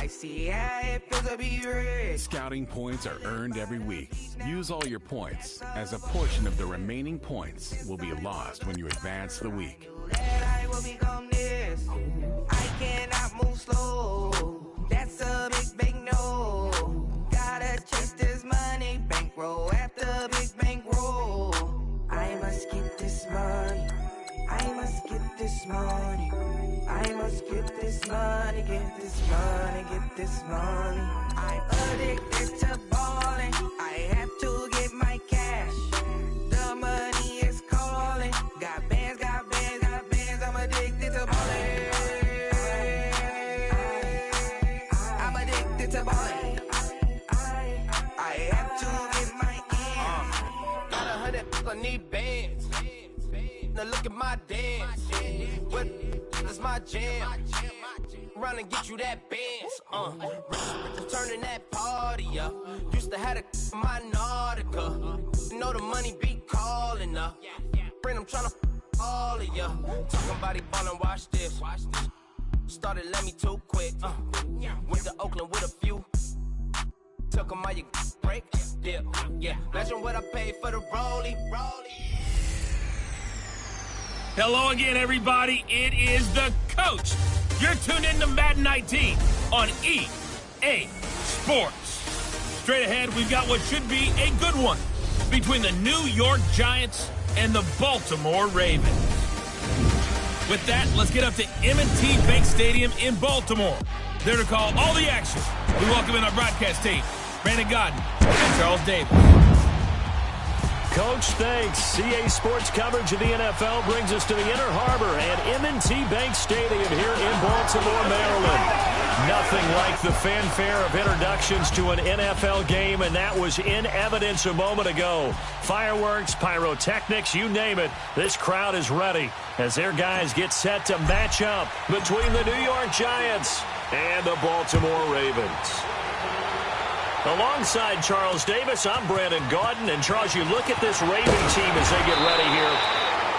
I see how it feels to be rich. Scouting points are earned every week. Use all your points, as a portion of the remaining points will be lost when you advance the week. I will become this. I cannot move slow. That's a big no. Gotta chase this money, bankroll after big bankroll. I must get this money. I must get this money. I must get this money, get this money, get this money. I'm addicted to balling. I have to get my cash. The money is calling. Got bands, got bands, got bands. I'm addicted to balling. I'm addicted to balling. I have to get my ends. Got 100, I need bands. Now look at my dance. What is my jam? Run and get you that bands. Turning that party up. Used to have my Nautica. You know the money be calling up. Friend, I'm tryna all of ya. Talking about it ballin', watch this. Started let me too quick. Went to Oakland with a few. Took 'em all you break. Yeah. Imagine what I paid for the rollie. Hello again, everybody. It is the coach. You're tuned in to Madden 19 on EA Sports. Straight ahead, we've got what should be a good one between the New York Giants and the Baltimore Ravens. With that, let's get up to M&T Bank Stadium in Baltimore. There to call all the action, we welcome in our broadcast team, Brandon Godden and Charles Davis. Coach, thanks. CA Sports coverage of the NFL brings us to the Inner Harbor and M&T Bank Stadium here in Baltimore, Maryland. Nothing like the fanfare of introductions to an NFL game, and that was in evidence a moment ago. Fireworks, pyrotechnics, you name it. This crowd is ready as their guys get set to match up between the New York Giants and the Baltimore Ravens. Alongside Charles Davis, I'm Brandon Gaudin. And, Charles, you look at this Raven team as they get ready here.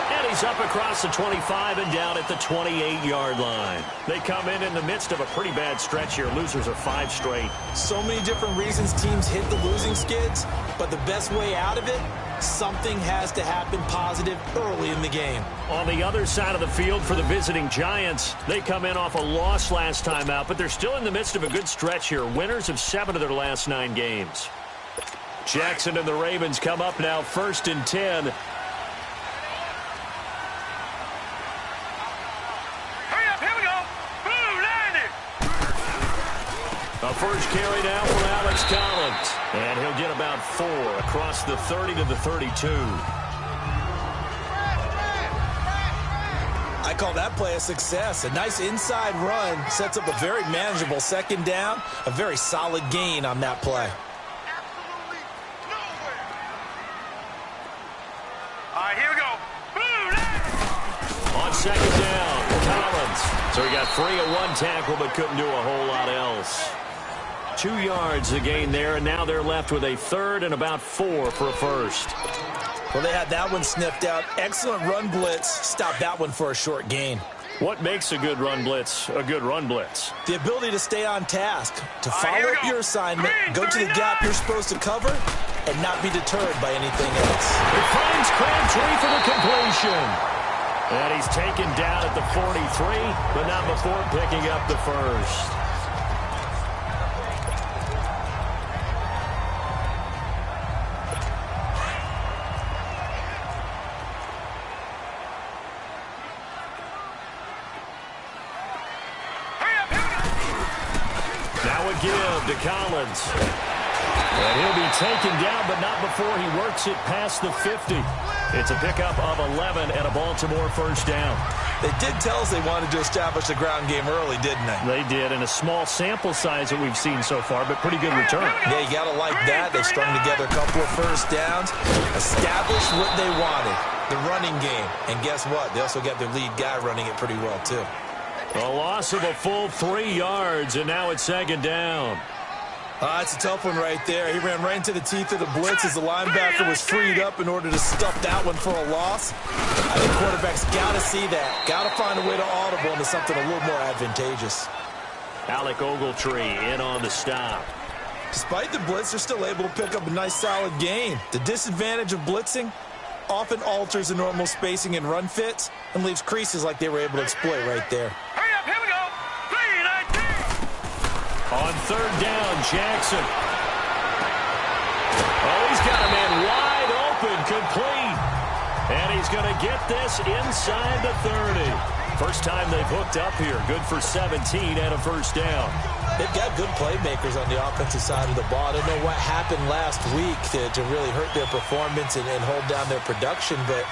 And he's up across the 25 and down at the 28-yard line. They come in the midst of a pretty bad stretch here. Losers are 5 straight. So many different reasons teams hit the losing skids, but the best way out of it, something has to happen positive early in the game. On the other side of the field for the visiting Giants, they come in off a loss last time out, but they're still in the midst of a good stretch here. Winners of 7 of their last 9 games. Jackson and the Ravens come up now, 1st and 10. A first carry down from Alex Collins. And he'll get about 4 across the 30 to the 32. I call that play a success. A nice inside run sets up a very manageable 2nd down. A very solid gain on that play. All right, here we go. On 2nd down, Collins. So he got free of 1 tackle but couldn't do a whole lot else. 2 yards the gain there, and now they're left with a 3rd and about 4 for a first. Well, they had that one sniffed out. Excellent run blitz. Stopped that one for a short gain. What makes a good run blitz a good run blitz? The ability to stay on task, to follow up your assignment, go to the gap you're supposed to cover, and not be deterred by anything else. He finds Crabtree for the completion. And he's taken down at the 43, but not before picking up the first. Give to Collins. And he'll be taken down, but not before he works it past the 50. It's a pickup of 11 and a Baltimore first down. They did tell us they wanted to establish the ground game early, didn't they? They did, in a small sample size that we've seen so far, but pretty good return. Yeah, you got to like that. They strung together a couple of first downs, established what they wanted, the running game. And guess what? They also got their lead guy running it pretty well, too. A loss of a full 3 yards, and now it's 2nd down. It's a tough one right there. He ran right into the teeth of the blitz as the linebacker was freed up in order to stuff that one for a loss. I think quarterbacks got to see that. Got to find a way to audible into something a little more advantageous. Alec Ogletree in on the stop. Despite the blitz, they're still able to pick up a nice, solid gain. The disadvantage of blitzing often alters the normal spacing and run fits and leaves creases like they were able to exploit right there. Hurry up, here we go. 3-19. On third down, Jackson. Oh, he's got a man wide open, complete. And he's going to get this inside the 30. First time they've hooked up here. Good for 17 and a first down. They've got good playmakers on the offensive side of the ball. I don't know what happened last week to really hurt their performance and hold down their production, but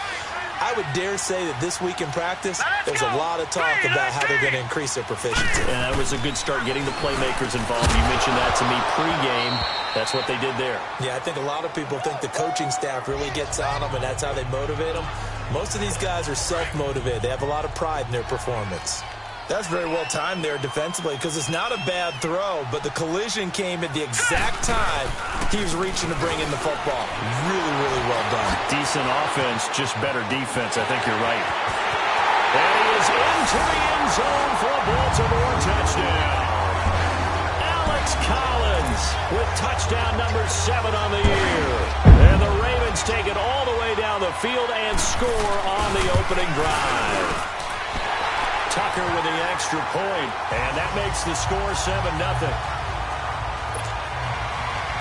I would dare say that this week in practice, there's a lot of talk about how they're going to increase their proficiency. And that was a good start, getting the playmakers involved. You mentioned that to me pregame. That's what they did there. Yeah, I think a lot of people think the coaching staff really gets on them, and that's how they motivate them. Most of these guys are self-motivated. They have a lot of pride in their performance. That's very well timed there defensively because it's not a bad throw, but the collision came at the exact time he was reaching to bring in the football. Really, really well done. Decent offense, just better defense. I think you're right. And he is into the end zone for a Baltimore touchdown. Alex Collins with touchdown number 7 on the year. And the Ravens take it all the way down the field and score on the opening drive. Tucker with the extra point, and that makes the score 7-0.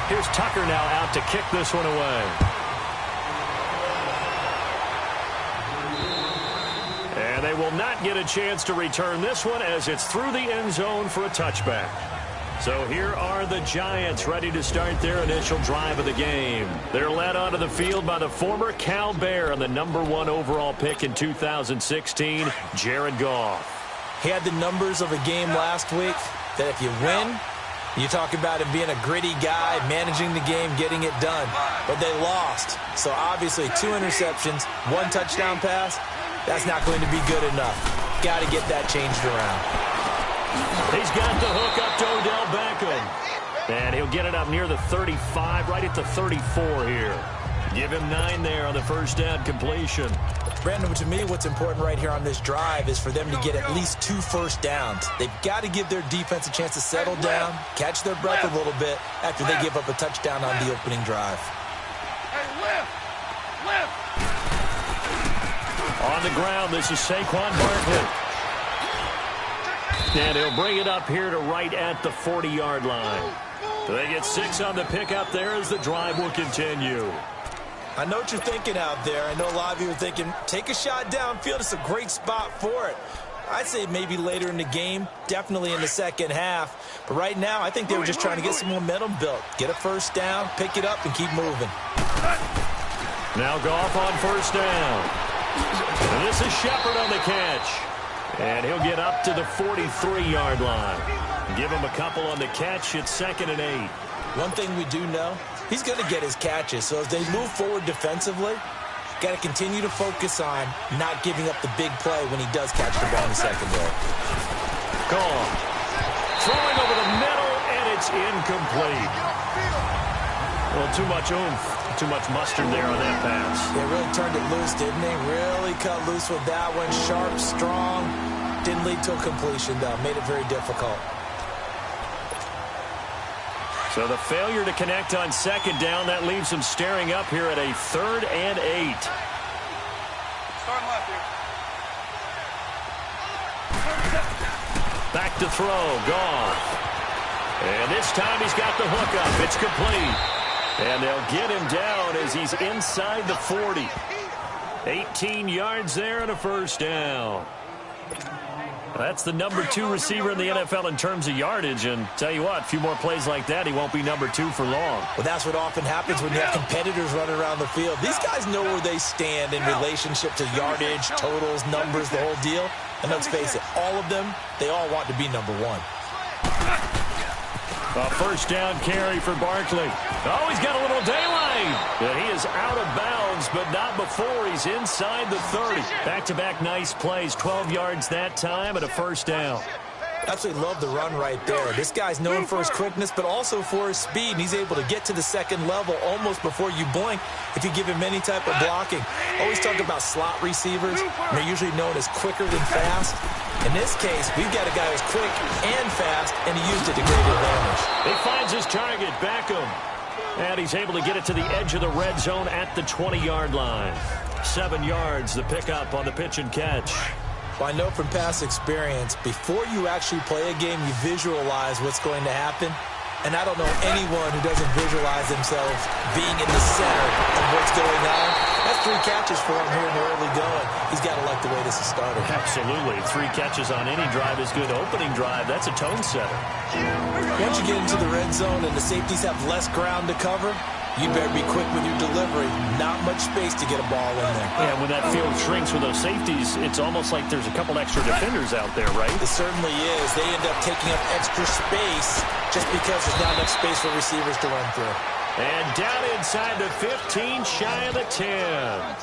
Here's Tucker now out to kick this one away. And they will not get a chance to return this one as it's through the end zone for a touchback. So here are the Giants ready to start their initial drive of the game. They're led onto the field by the former Cal Bear and the #1 overall pick in 2016, Jared Goff. He had the numbers of a game last week that if you win, you talk about him being a gritty guy, managing the game, getting it done. But they lost. So obviously 2 interceptions, 1 touchdown pass, that's not going to be good enough. Got to get that changed around. He's got the hook up to Odell Beckham. And he'll get it up near the 35, right at the 34 here. Give him 9 there on the first down completion. Brandon, to me, what's important right here on this drive is for them to get at least 2 first downs. They've got to give their defense a chance to settle down, catch their breath a little bit after they give up a touchdown on the opening drive. On the ground, this is Saquon Barkley. And he'll bring it up here to right at the 40-yard line. They get 6 on the pickup there as the drive will continue. I know what you're thinking out there. I know a lot of you are thinking, take a shot downfield. It's a great spot for it. I'd say maybe later in the game, definitely in the second half. But right now, I think they were just trying to get some momentum built. Get a first down, pick it up, and keep moving. Now Goff on first down. And this is Shepard on the catch. And he'll get up to the 43-yard line. Give him a couple on the catch. It's 2nd and 8. One thing we do know, he's going to get his catches. So as they move forward defensively, got to continue to focus on not giving up the big play when he does catch the ball in the secondary. Gone. Throwing over the middle, and it's incomplete. Well, too much oomph. Too much mustard there on that pass. They really turned it loose, didn't they? Really cut loose with that one. Sharp, strong. Didn't lead to a completion, though. Made it very difficult. So the failure to connect on 2nd down, that leaves him staring up here at a 3rd and 8. Starting left here. Back to throw. Goff. And this time he's got the hook up. It's complete. And they'll get him down as he's inside the 40. 18 yards there and a first down. That's the #2 receiver in the NFL in terms of yardage. And tell you what, a few more plays like that, he won't be #2 for long. Well, that's what often happens when you have competitors running around the field. These guys know where they stand in relationship to yardage, totals, numbers, the whole deal. And let's face it, all of them, they all want to be #1. A first down carry for Barkley. Oh, he's got a little daylight. And he is out of bounds, but not before he's inside the 30. Back-to-back nice plays, 12 yards that time and a first down. Absolutely love the run right there. This guy's known for his quickness, but also for his speed. And he's able to get to the second level almost before you blink if you give him any type of blocking. Always talk about slot receivers. They're usually known as quicker than fast. In this case, we've got a guy who's quick and fast, and he used it to great advantage. He finds his target, Beckham. And he's able to get it to the edge of the red zone at the 20-yard line. 7 yards, the pickup on the pitch and catch. Well, I know from past experience, before you actually play a game, you visualize what's going to happen. And I don't know anyone who doesn't visualize themselves being in the center of what's going on. That's 3 catches for him here in the early going. He's got to like the way this is started. Absolutely. 3 catches on any drive is good. Opening drive, that's a tone setter. Once you get into the red zone and the safeties have less ground to cover, you better be quick with your delivery. Not much space to get a ball in there. Yeah, when that field shrinks with those safeties, it's almost like there's a couple extra defenders out there, right? It certainly is. They end up taking up extra space just because there's not enough space for receivers to run through. And down inside the 15, shy of the 10.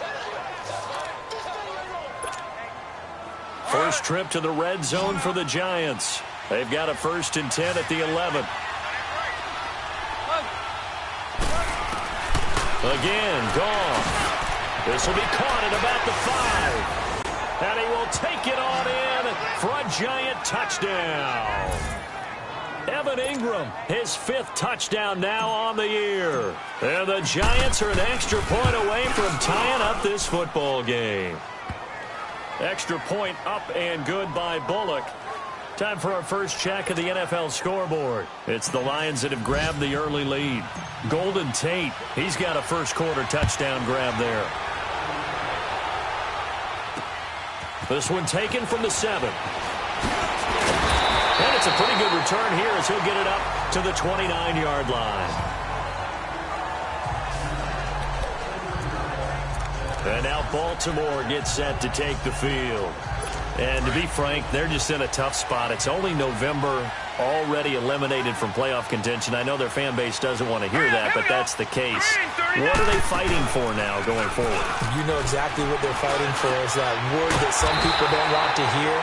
First trip to the red zone for the Giants. They've got a 1st and 10 at the 11. Again, gone. This will be caught at about the 5. And he will take it on in for a Giant touchdown. Evan Ingram, his 5th touchdown now on the year. And the Giants are an extra point away from tying up this football game. Extra point up and good by Bullock. Time for our first check of the NFL scoreboard. It's the Lions that have grabbed the early lead. Golden Tate, he's got a first-quarter touchdown grab there. This one taken from the 7. And it's a pretty good return here as he'll get it up to the 29-yard line. And now Baltimore gets set to take the field. And to be frank, they're just in a tough spot. It's only November, already eliminated from playoff contention. I know their fan base doesn't want to hear that, but that's the case. What are they fighting for now going forward? You know exactly what they're fighting for. Is that word that some people don't want to hear,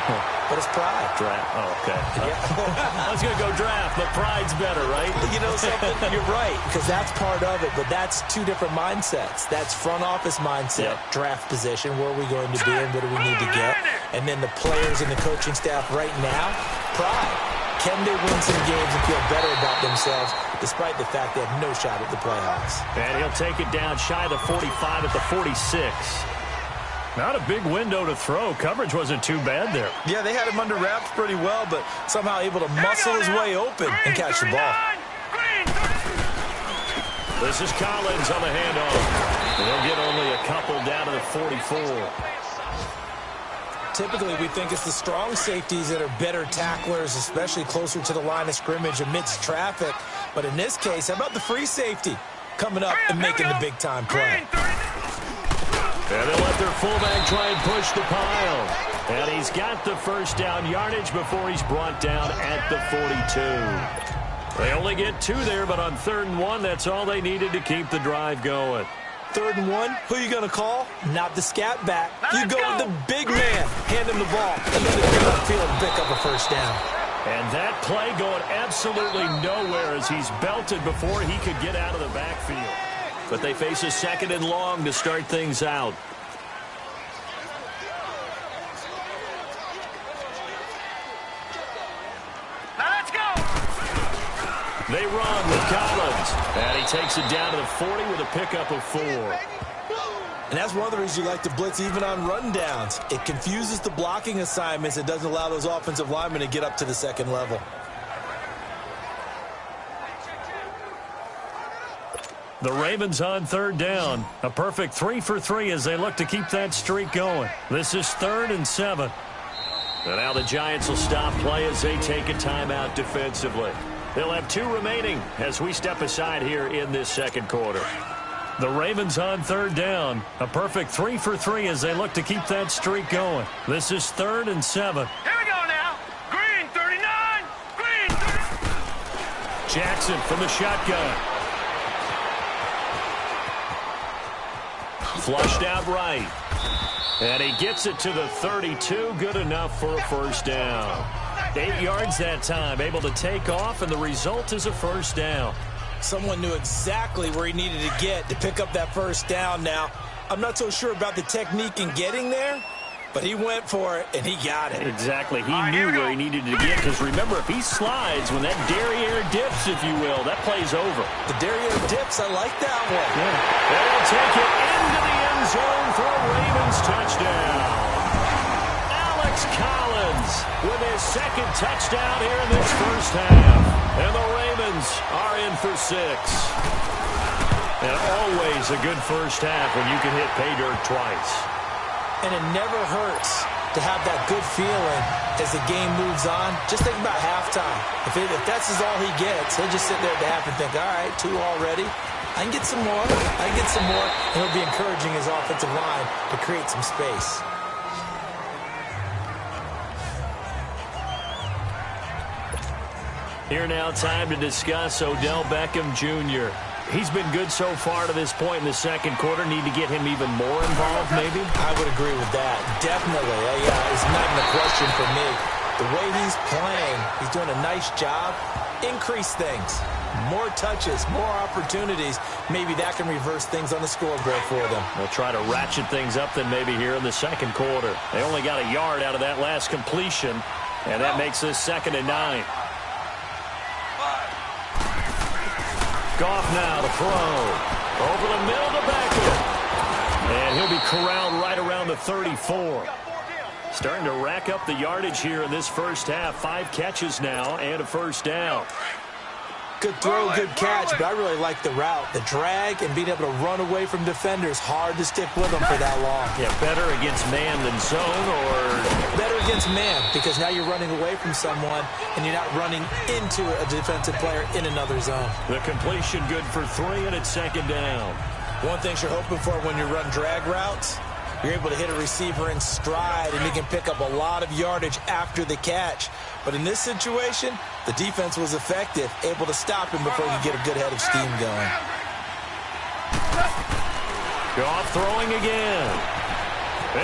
but it's pride. Draft. Oh, okay. Yeah. I was going to go draft, but pride's better, right? You know something? You're right, because that's part of it, but that's 2 different mindsets. That's front office mindset, draft position, where are we going to be and what do we need to get? And then the players and the coaching staff right now, pride. Can they win some games and feel better about themselves despite the fact they have no shot at the playoffs? And he'll take it down shy of the 45 at the 46. Not a big window to throw. Coverage wasn't too bad there. Yeah, they had him under wraps pretty well, but somehow able to muscle his way open and catch the ball. This is Collins on the handoff. They'll get only a couple down to the 44. Typically, we think it's the strong safeties that are better tacklers, especially closer to the line of scrimmage amidst traffic. But in this case, how about the free safety coming up and making the big-time play? And they'll let their fullback try and push the pile. And he's got the first down yardage before he's brought down at the 42. They only get 2 there, but on 3rd and 1, that's all they needed to keep the drive going. 3rd and 1, who are you going to call? Not the scat back. You go with the big man, hand him the ball, and then get upfield and pick up a first down. And that play going absolutely nowhere as he's belted before he could get out of the backfield. But they face a 2nd and long to start things out. Now let's go. They run with Collins. And he takes it down to the 40 with a pickup of 4. And that's one of the reasons you like to blitz even on rundowns. It confuses the blocking assignments. It doesn't allow those offensive linemen to get up to the 2nd level. The Ravens on 3rd down. A perfect 3 for 3 as they look to keep that streak going. This is 3rd and 7. And now the Giants will stop play as they take a timeout defensively. They'll have 2 remaining as we step aside here in this 2nd quarter. The Ravens on 3rd down. A perfect 3 for 3 as they look to keep that streak going. This is 3rd and 7. Here we go now. Green 39. Green 39. Jackson from the shotgun. Flushed out right. And he gets it to the 32. Good enough for a first down. 8 yards that time. Able to take off, and the result is a first down. Someone knew exactly where he needed to get to pick up that first down now. I'm not so sure about the technique in getting there, But he went for it, and he got it. Exactly. He knew where he needed to get, because remember, if he slides, when that derriere dips, if you will, that play's over. The derriere dips, I like that one. Yeah. They'll take it into the end zone for a Ravens touchdown. Alex Collins with his second touchdown here in this first half. And the Ravens are in for 6. And always a good first half when you can hit pay dirt twice. And it never hurts to have that good feeling as the game moves on. Just think about halftime. If that's all he gets, he'll just sit there at the half and think, all right, 2 already. I can get some more. I can get some more. And he'll be encouraging his offensive line to create some space. Here now, time to discuss Odell Beckham Jr. He's been good so far to this point in the second quarter. Need to get him even more involved, maybe? I would agree with that. Definitely. It's not even a question for me. The way he's playing, he's doing a nice job. Increase things. More touches, more opportunities. Maybe that can reverse things on the scoreboard for them. They'll try to ratchet things up then maybe here in the second quarter. They only got a yard out of that last completion, and that makes this 2nd and 9. Goff now to throw. Over the middle to Beckham. And he'll be corralled right around the 34. Starting to rack up the yardage here in this first half. 5 catches now and a first down. Good throw, good catch, but I really like the route. The drag and being able to run away from defenders. Hard to stick with them for that long. Yeah, better against man than zone, or? Better against man, because now you're running away from someone and you're not running into a defensive player in another zone. The completion good for 3, and it's 2nd down. One thing you're hoping for when you run drag routes, you're able to hit a receiver in stride, and he can pick up a lot of yardage after the catch. But in this situation, the defense was effective, able to stop him before he could get a good head of steam going. Goff throwing again.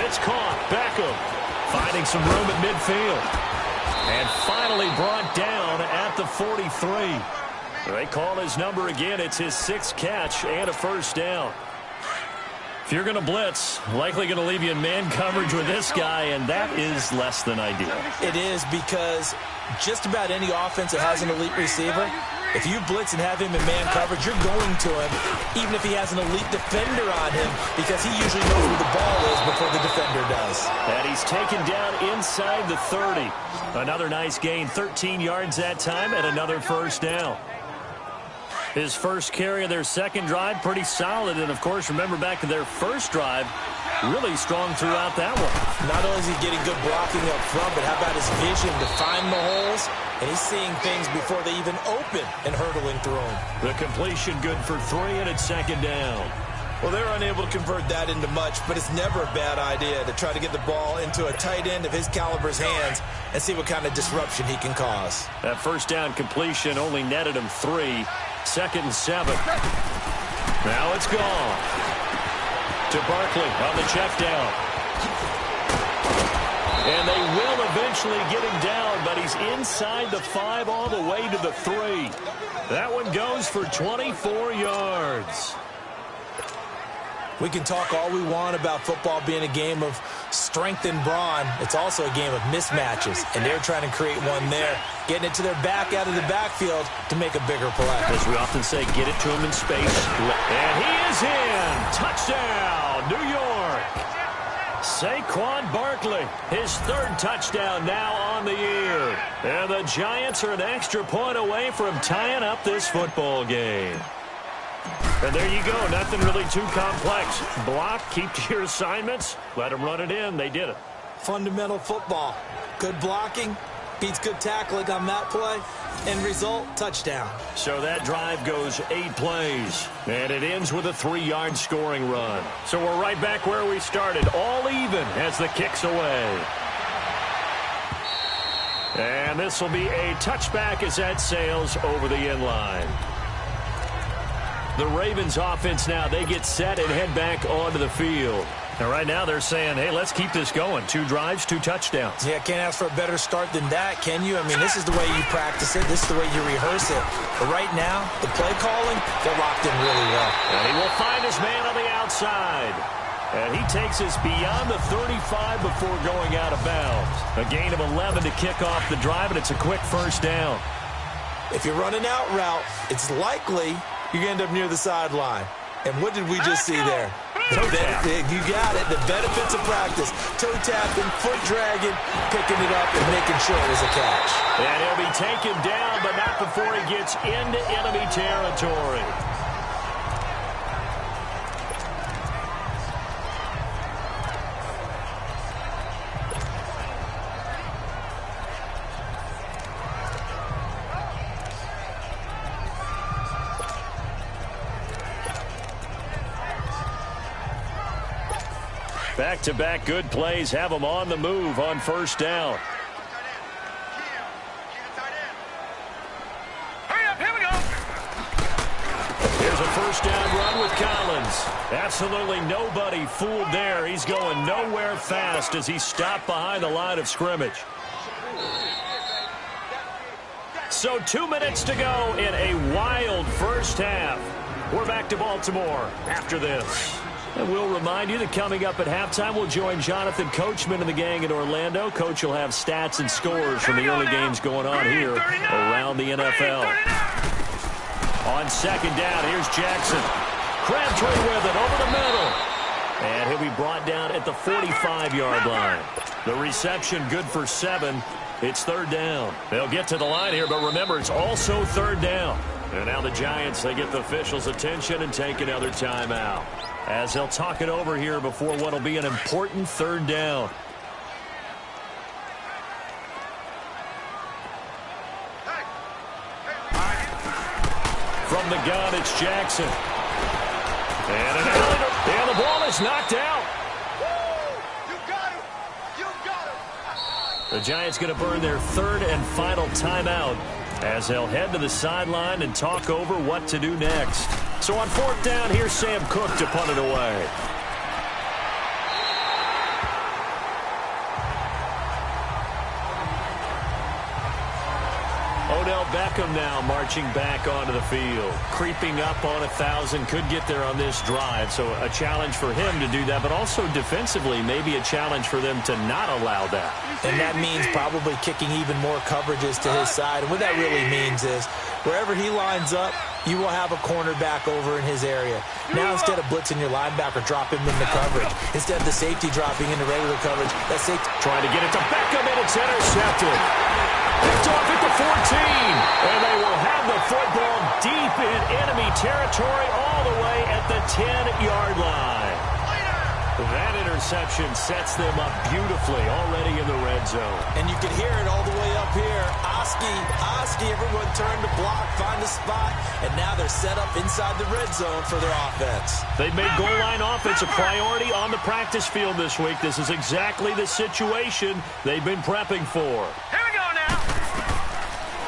It's caught. Beckham finding some room at midfield. And finally brought down at the 43. They call his number again. It's his 6th catch and a first down. If you're going to blitz, likely going to leave you in man coverage with this guy, and that is less than ideal. It is, because just about any offense that has an elite receiver, if you blitz and have him in man coverage, you're going to him, even if he has an elite defender on him, because he usually knows where the ball is before the defender does. And he's taken down inside the 30. Another nice gain, 13 yards that time, and another first down. His first carry of their second drive, pretty solid. And, of course, remember back to their first drive, really strong throughout that one. Not only is he getting good blocking up front, but how about his vision to find the holes? And he's seeing things before they even open and hurtling through them. The completion good for 3, and it's 2nd down. Well, they're unable to convert that into much, but it's never a bad idea to try to get the ball into a tight end of his caliber's hands and see what kind of disruption he can cause. That first down completion only netted him 3. 2nd and 7. Now it's gone. To Barkley on the check down. And they will eventually get him down, but he's inside the 5 all the way to the 3. That one goes for 24 yards. We can talk all we want about football being a game of strength and brawn. It's also a game of mismatches, and they're trying to create one there, getting it to their back out of the backfield to make a bigger play. As we often say, get it to him in space. And he is in. Touchdown, New York. Saquon Barkley, his 3rd touchdown now on the year. And the Giants are an extra point away from tying up this football game. And there you go. Nothing really too complex. Block, keep to your assignments, let them run it in. They did it. Fundamental football. Good blocking beats good tackling on that play. End result, touchdown. So that drive goes 8 plays. And it ends with a 3-yard scoring run. So we're right back where we started. All even as the kick's away. And this will be a touchback as that sails over the end line. The Ravens offense now, they get set and head back onto the field. And right now they're saying, hey, let's keep this going. 2 drives, 2 touchdowns. Yeah, can't ask for a better start than that, can you? I mean, this is the way you practice it. This is the way you rehearse it. But right now, the play calling, they're locked in really well. And he will find his man on the outside. And he takes us beyond the 35 before going out of bounds. A gain of 11 to kick off the drive, and it's a quick first down. If you're running out route, it's likely you're going to end up near the sideline. And what did we just see there? Toe tap. You got it. The benefits of practice. Toe tapping, foot dragging, picking it up, and making sure it was a catch. And he'll be taken down, but not before he gets into enemy territory. Back-to-back good plays have them on the move on first down. Hurry up, here we go. Here's a first down run with Collins. Absolutely nobody fooled there. He's going nowhere fast as he stopped behind the line of scrimmage. So 2 minutes to go in a wild first half. We're back to Baltimore after this. And we'll remind you that coming up at halftime, we'll join Jonathan Coachman and the gang in Orlando. Coach will have stats and scores from the early games going on here around the NFL. On second down, here's Jackson. Crabtree with it over the middle. And he'll be brought down at the 45-yard line. The reception good for 7. It's third down. They'll get to the line here, but remember, it's also third down. And now the Giants, they get the officials' attention and take another timeout, as they'll talk it over here before what will be an important third down. From the gun, it's Jackson. And the ball is knocked out. The Giants going to burn their third and final timeout as they'll head to the sideline and talk over what to do next. So on fourth down, here's Sam Cook to punt it away. Odell Beckham now marching back onto the field. Creeping up on 1,000. Could get there on this drive. So a challenge for him to do that, but also defensively maybe a challenge for them to not allow that. And that means probably kicking even more coverages to his side. And what that really means is wherever he lines up, you will have a cornerback over in his area. Now instead of blitzing your linebacker, drop him into coverage. Instead of the safety dropping into regular coverage, that safety trying to get it to Beckham, and it's intercepted. Picked off at the 14, and they will have the football deep in enemy territory all the way at the 10-yard line. That interception sets them up beautifully already in the red zone. And you can hear it all the way up here. Oski, everyone turned to block, find a spot, and now they're set up inside the red zone for their offense. They've made goal line offense a priority on the practice field this week. This is exactly the situation they've been prepping for. Here we go now.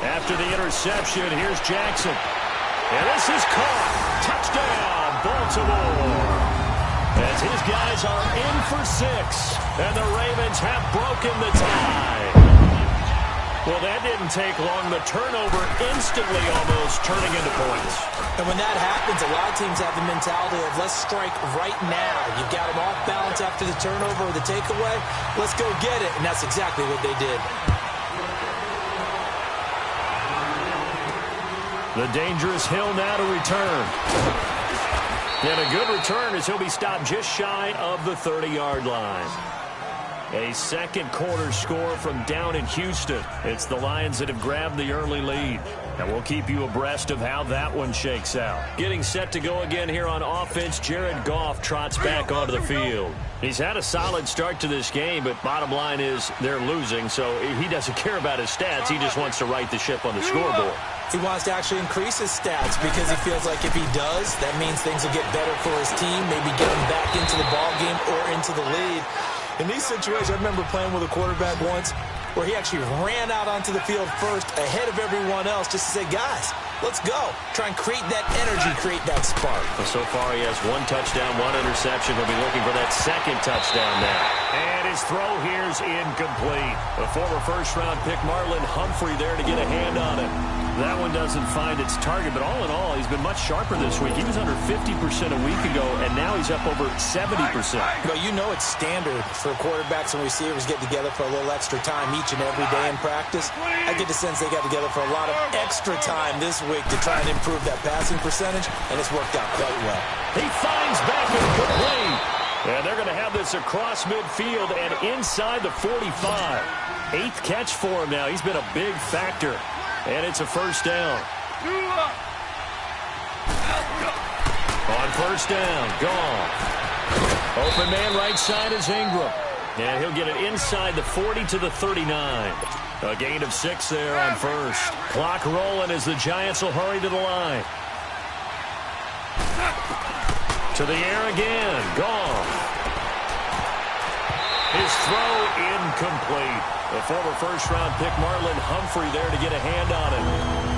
After the interception, here's Jackson. And this is caught. Touchdown, Baltimore. As his guys are in for 6, and the Ravens have broken the tie. Well, that didn't take long. The turnover instantly almost turning into points. And when that happens, a lot of teams have the mentality of let's strike right now. You've got them off balance after the turnover or the takeaway. Let's go get it. And that's exactly what they did. The dangerous Hill now to return. And a good return as he'll be stopped just shy of the 30-yard line. A second quarter score from down in Houston. It's the Lions that have grabbed the early lead. And we'll keep you abreast of how that one shakes out. Getting set to go again here on offense, Jared Goff trots back onto the field. He's had a solid start to this game, but bottom line is they're losing, so he doesn't care about his stats. He just wants to right the ship on the scoreboard. He wants to actually increase his stats because he feels like if he does, that means things will get better for his team, maybe get him back into the ball game or into the lead. In these situations, I remember playing with a quarterback once where he actually ran out onto the field first ahead of everyone else just to say, guys, let's go. Try and create that energy, create that spark. Well, so far he has 1 touchdown, 1 interception. He'll be looking for that second touchdown now. And his throw here's incomplete. The former first-round pick, Marlon Humphrey, there to get a hand on it. That one doesn't find its target, but all in all, he's been much sharper this week. He was under 50% a week ago, and now he's up over 70%. Well, you know it's standard for quarterbacks and receivers get together for a little extra time each and every day in practice. I get the sense they got together for a lot of extra time this week to try and improve that passing percentage, and it's worked out quite well. He finds back incomplete. And they're going to have this across midfield and inside the 45. 8th catch for him now. He's been a big factor. And it's a first down. On first down, gone. Open man right side is Ingram. And he'll get it inside the 40 to the 39. A gain of 6 there on first. Clock rolling as the Giants will hurry to the line. To the air again, gone. His throw incomplete. The former first-round pick, Marlon Humphrey, there to get a hand on it.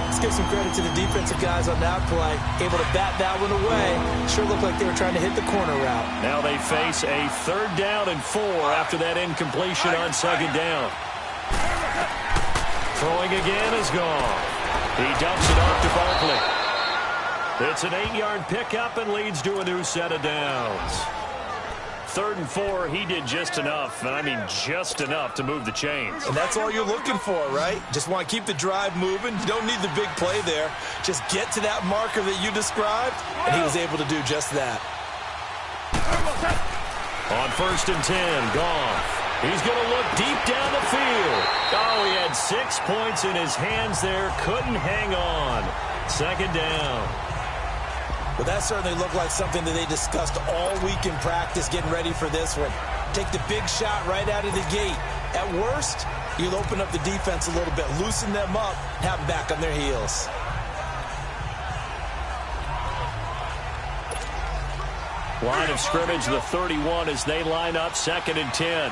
Let's give some credit to the defensive guys on that play. Able to bat that one away. Sure looked like they were trying to hit the corner route. Now they face a 3rd down and 4 after that incompletion on 2nd down. Throwing again is gone. He dumps it off to Barkley. It's an 8-yard pickup and leads to a new set of downs. 3rd and 4, he did just enough, and I mean just enough to move the chains. And that's all you're looking for, right? Just want to keep the drive moving. You don't need the big play there. Just get to that marker that you described, and he was able to do just that. On 1st and 10, Goff. He's going to look deep down the field. Oh, he had 6 points in his hands there. Couldn't hang on. 2nd down. Well, that certainly looked like something that they discussed all week in practice getting ready for this one. Take the big shot right out of the gate. At worst, you'll open up the defense a little bit, loosen them up, have them back on their heels. Line of scrimmage, the 31 as they line up 2nd and 10.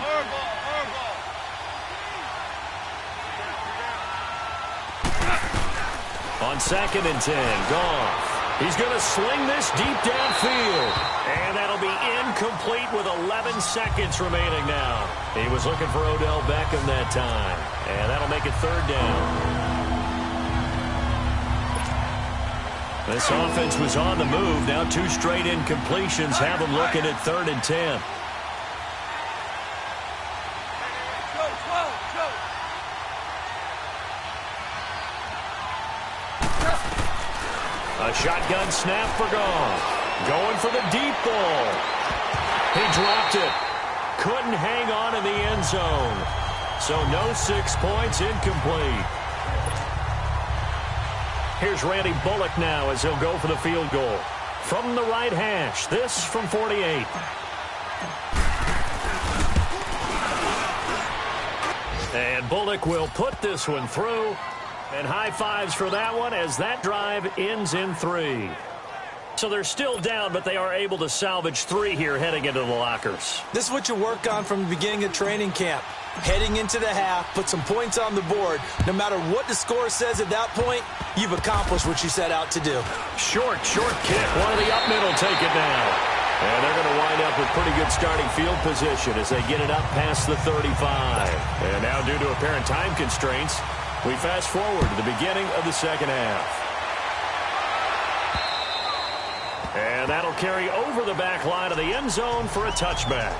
On 2nd and 10, Goff. He's going to sling this deep downfield. And that'll be incomplete with 11 seconds remaining now. He was looking for Odell Beckham that time. And that'll make it 3rd down. This offense was on the move. Now 2 straight incompletions have them looking at 3rd and 10. A shotgun snap for Goff. Going for the deep ball. He dropped it. Couldn't hang on in the end zone. So no 6 points, incomplete. Here's Randy Bullock now as he'll go for the field goal. From the right hash, this from 48. And Bullock will put this one through. And high fives for that one as that drive ends in 3. So they're still down, but they are able to salvage 3 here heading into the lockers. This is what you work on from the beginning of training camp. Heading into the half, put some points on the board. No matter what the score says at that point, you've accomplished what you set out to do. Short kick. One of the up mid will take it down. And they're going to wind up with pretty good starting field position as they get it up past the 35. And now due to apparent time constraints, we fast forward to the beginning of the 2nd half. And that'll carry over the back line of the end zone for a touchback.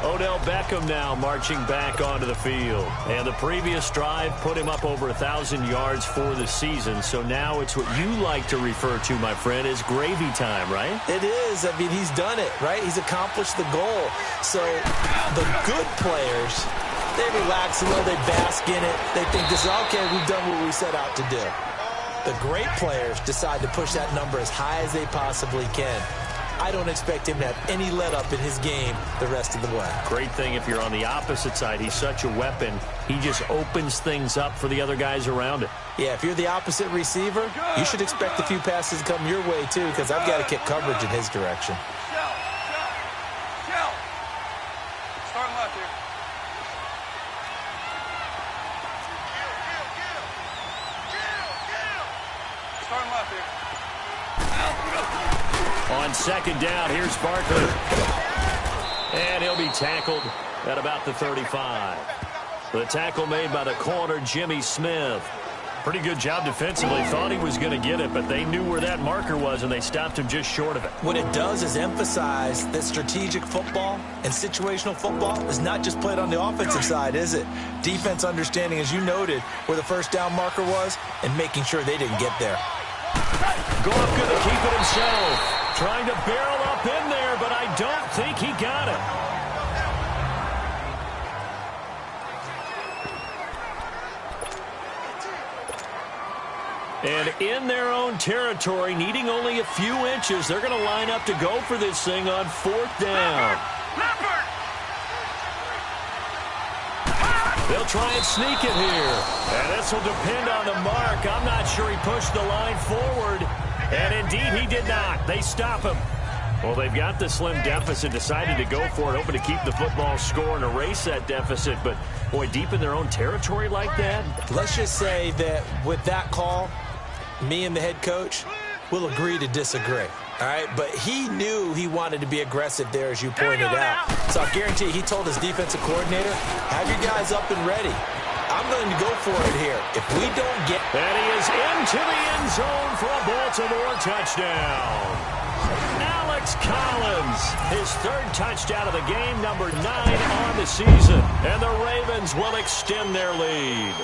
Odell Beckham now marching back onto the field. And the previous drive put him up over 1,000 yards for the season. So now it's what you like to refer to, my friend, as gravy time, right? It is. I mean, he's done it, right? He's accomplished the goal. So the good players, they relax a little, they bask in it. They think this is, okay, we've done what we set out to do. The great players decide to push that number as high as they possibly can. I don't expect him to have any let-up in his game the rest of the way. Great thing if you're on the opposite side. He's such a weapon. He just opens things up for the other guys around it. Yeah, if you're the opposite receiver, you should expect a few passes to come your way, too, because I've got to kick coverage in his direction. Starting left here. Starting left here. On 2nd down, here's Barkley. And he'll be tackled at about the 35. The tackle made by the corner, Jimmy Smith. Pretty good job defensively. Thought he was going to get it, but they knew where that marker was, and they stopped him just short of it. What it does is emphasize that strategic football and situational football is not just played on the offensive side, is it? Defense understanding, as you noted, where the first down marker was and making sure they didn't get there. Goff going to keep it himself. Trying to barrel up in there, but I don't think he got it. And in their own territory, needing only a few inches, they're going to line up to go for this thing on 4th down. They'll try and sneak it here. And this will depend on the mark. I'm not sure he pushed the line forward. And indeed, he did not. They stop him. Well, they've got the slim deficit, decided to go for it, hoping to keep the football score and erase that deficit. But, boy, deep in their own territory like that? Let's just say that with that call, me and the head coach will agree to disagree. All right, but he knew he wanted to be aggressive there, as you pointed out. So I guarantee he told his defensive coordinator, have your guys up and ready. I'm going to go for it here. If we don't get... And he is into the end zone for a Baltimore touchdown. Alex Collins, his 3rd touchdown of the game, number 9 on the season. And the Ravens will extend their lead.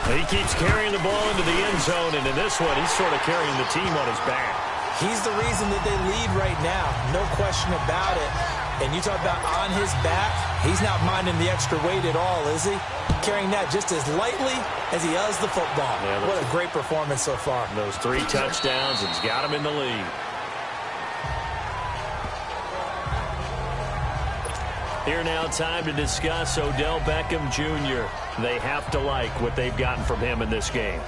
He keeps carrying the ball into the end zone, and in this one, he's sort of carrying the team on his back. He's the reason that they lead right now, no question about it. And you talk about on his back, he's not minding the extra weight at all, is he? Carrying that just as lightly as he does the football. Yeah, what a great performance so far. Those 3 touchdowns, it's got him in the lead. Here now, time to discuss Odell Beckham Jr. They have to like what they've gotten from him in this game.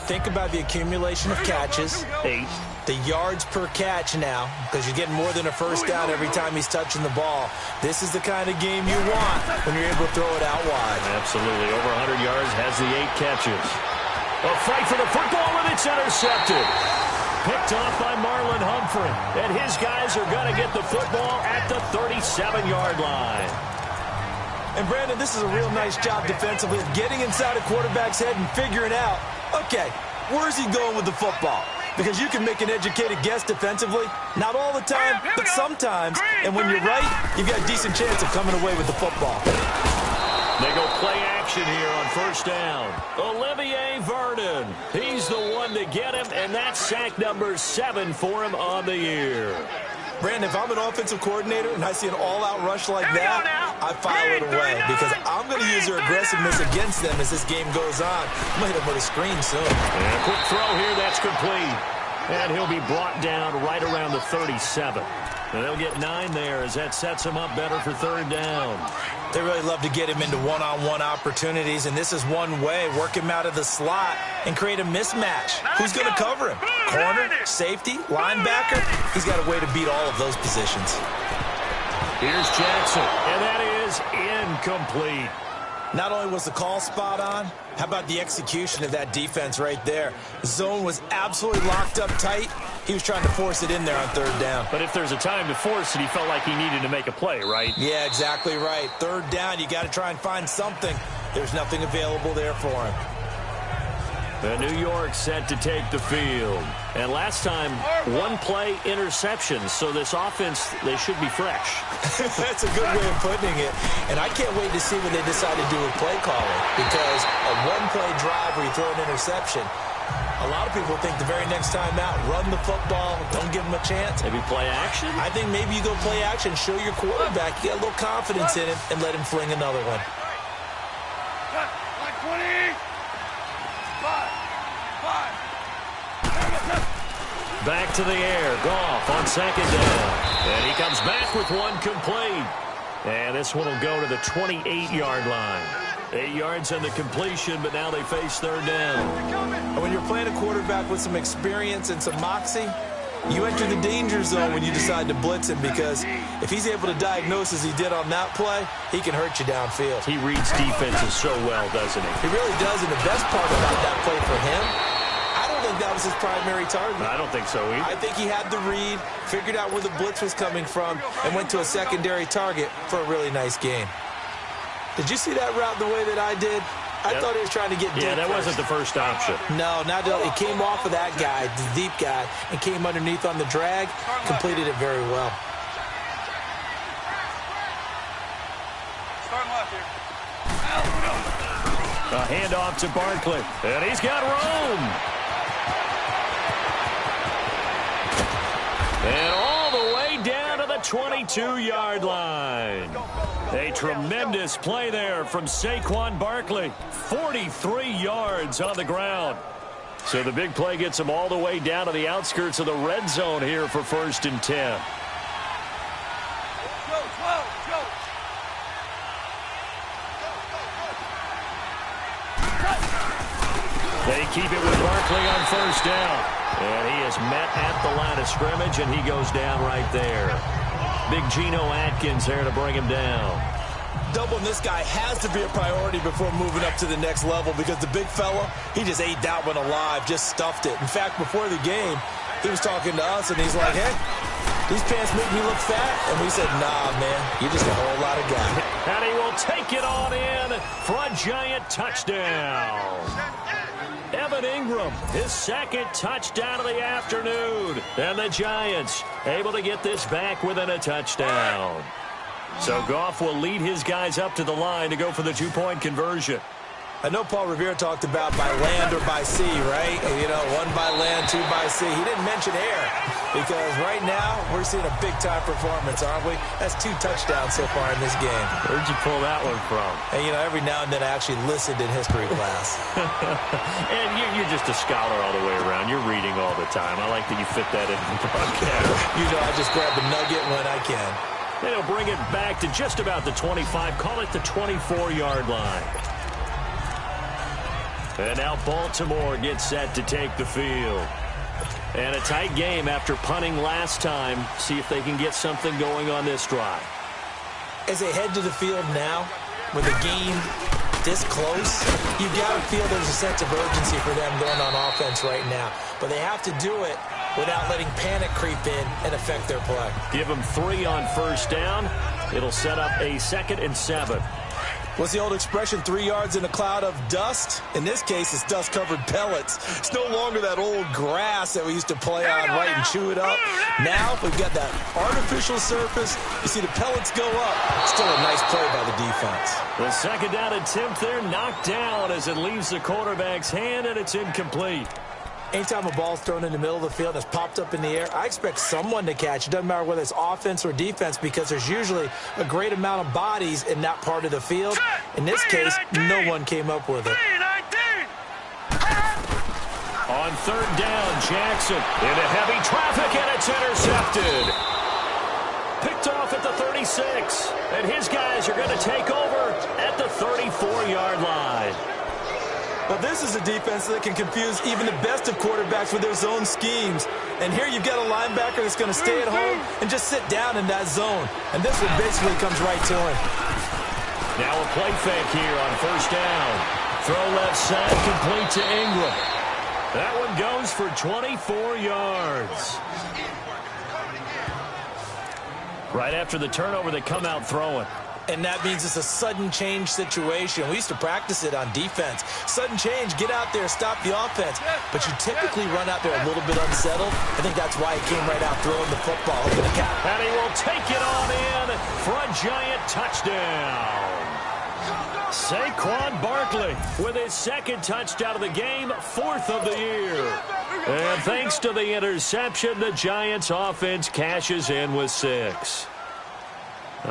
Think about the accumulation of catches. 8. The yards per catch now, because you're getting more than a first down every time he's touching the ball. This is the kind of game you want when you're able to throw it out wide. Absolutely. Over 100 yards, has the 8 catches. A fight for the football, and it's intercepted. Picked off by Marlon Humphrey. And his guys are going to get the football at the 37-yard line. And, Brandon, this is a real nice job defensively of getting inside a quarterback's head and figuring out, okay, where's he going with the football? Because you can make an educated guess defensively. Not all the time, but sometimes. And when you're right, you've got a decent chance of coming away with the football. They go play action here on 1st down. Olivier Vernon. He's the one to get him, and that's sack number 7 for him on the year. Brandon, if I'm an offensive coordinator and I see an all-out rush like that, I file it away because I'm going to use their aggressiveness against them as this game goes on. I'm going to hit them with a screen soon. And a quick throw here, that's complete. And he'll be brought down right around the 37. And they'll get 9 there as that sets him up better for 3rd down. They really love to get him into one-on-one opportunities, and this is one way. Work him out of the slot and create a mismatch. Who's going to cover him? Corner, safety, linebacker? He's got a way to beat all of those positions. Here's Jackson, and that is incomplete. Not only was the call spot on, how about the execution of that defense right there? The zone was absolutely locked up tight. He was trying to force it in there on 3rd down. But if there's a time to force it, he felt like he needed to make a play, right? Yeah, exactly right. 3rd down, you got to try and find something. There's nothing available there for him. The New York set to take the field. And last time, 1-play interceptions. So this offense, they should be fresh. That's a good way of putting it. And I can't wait to see what they decide to do with play calling. Because a 1-play drive where you throw an interception, a lot of people think the very next time out, run the football, don't give them a chance. Maybe play action? I think maybe you go play action, show your quarterback, you get a little confidence in him, and let him fling another one. Like 20. 5. Back to the air. Goff on 2nd down. And he comes back with 1 complete. And this one will go to the 28-yard line. 8 yards on the completion, but now they face 3rd down. And when you're playing a quarterback with some experience and some moxie, you enter the danger zone when you decide to blitz him, because if he's able to diagnose as he did on that play, he can hurt you downfield. He reads defenses so well, doesn't he? He really does, and the best part about that play for him, I don't think that was his primary target. I don't think so either. I think he had the read, figured out where the blitz was coming from, and went to a secondary target for a really nice gain. Did you see that route the way that I did? I thought he was trying to get deep. Yeah, that wasn't the first option. No, not at all. It came off of that guy, the deep guy, and came underneath on the drag, completed it very well. Start left here. A handoff to Barkley, and he's got room. And all the way down to the 22-yard line. A tremendous play there from Saquon Barkley. 43 yards on the ground. So the big play gets him all the way down to the outskirts of the red zone here for 1st and 10. They keep it with Barkley on 1st down. And he is met at the line of scrimmage, and he goes down right there. Big Geno Atkins there to bring him down. Doubling this guy has to be a priority before moving up to the next level because the big fella, he just ate that one alive, just stuffed it. In fact, before the game, he was talking to us, and he's like, hey, these pants make me look fat. And we said, nah, man, you just got a whole lot of guy. And he will take it on in for a giant touchdown. Evan Ingram, his 2nd touchdown of the afternoon. And the Giants able to get this back within a touchdown. So Goff will lead his guys up to the line to go for the 2-point conversion. I know Paul Revere talked about by land or by sea, right? You know, 1 by land, 2 by sea. He didn't mention air because right now we're seeing a big-time performance, aren't we? That's 2 touchdowns so far in this game. Where'd you pull that one from? And, you know, every now and then I actually listened in history class. And you're just a scholar all the way around. You're reading all the time. I like that you fit that into the broadcast. You know, I just grab a nugget when I can. They'll bring it back to just about the 25. Call it the 24-yard line. And now Baltimore gets set to take the field. And a tight game after punting last time. See if they can get something going on this drive. As they head to the field now, with the game this close, you've got to feel there's a sense of urgency for them going on offense right now. But they have to do it without letting panic creep in and affect their play. Give them 3 on 1st down. It'll set up a 2nd and 7. What's the old expression, 3 yards in a cloud of dust? In this case, it's dust-covered pellets. It's no longer that old grass that we used to play on, right, and chew it up. Now we've got that artificial surface. You see the pellets go up. Still a nice play by the defense. The 2nd down attempt there knocked down as it leaves the quarterback's hand, and it's incomplete. Anytime a ball's thrown in the middle of the field and it's popped up in the air, I expect someone to catch. It doesn't matter whether it's offense or defense because there's usually a great amount of bodies in that part of the field. In this case, no one came up with it. On 3rd down, Jackson into heavy traffic, and it's intercepted. Picked off at the 36, and his guys are going to take over at the 34-yard line. Well, this is a defense that can confuse even the best of quarterbacks with their zone schemes. And here you've got a linebacker that's going to stay at home and just sit down in that zone. And this one basically comes right to him. Now a play fake here on 1st down. Throw left side, complete to Ingram. That one goes for 24 yards. Right after the turnover, they come out throwing. And that means it's a sudden change situation. We used to practice it on defense. Sudden change, get out there, stop the offense. But you typically run out there a little bit unsettled. I think that's why he came right out throwing the football. And he will take it on in for a giant touchdown. Saquon Barkley with his 2nd touchdown of the game, 4th of the year. And thanks to the interception, the Giants offense cashes in with 6.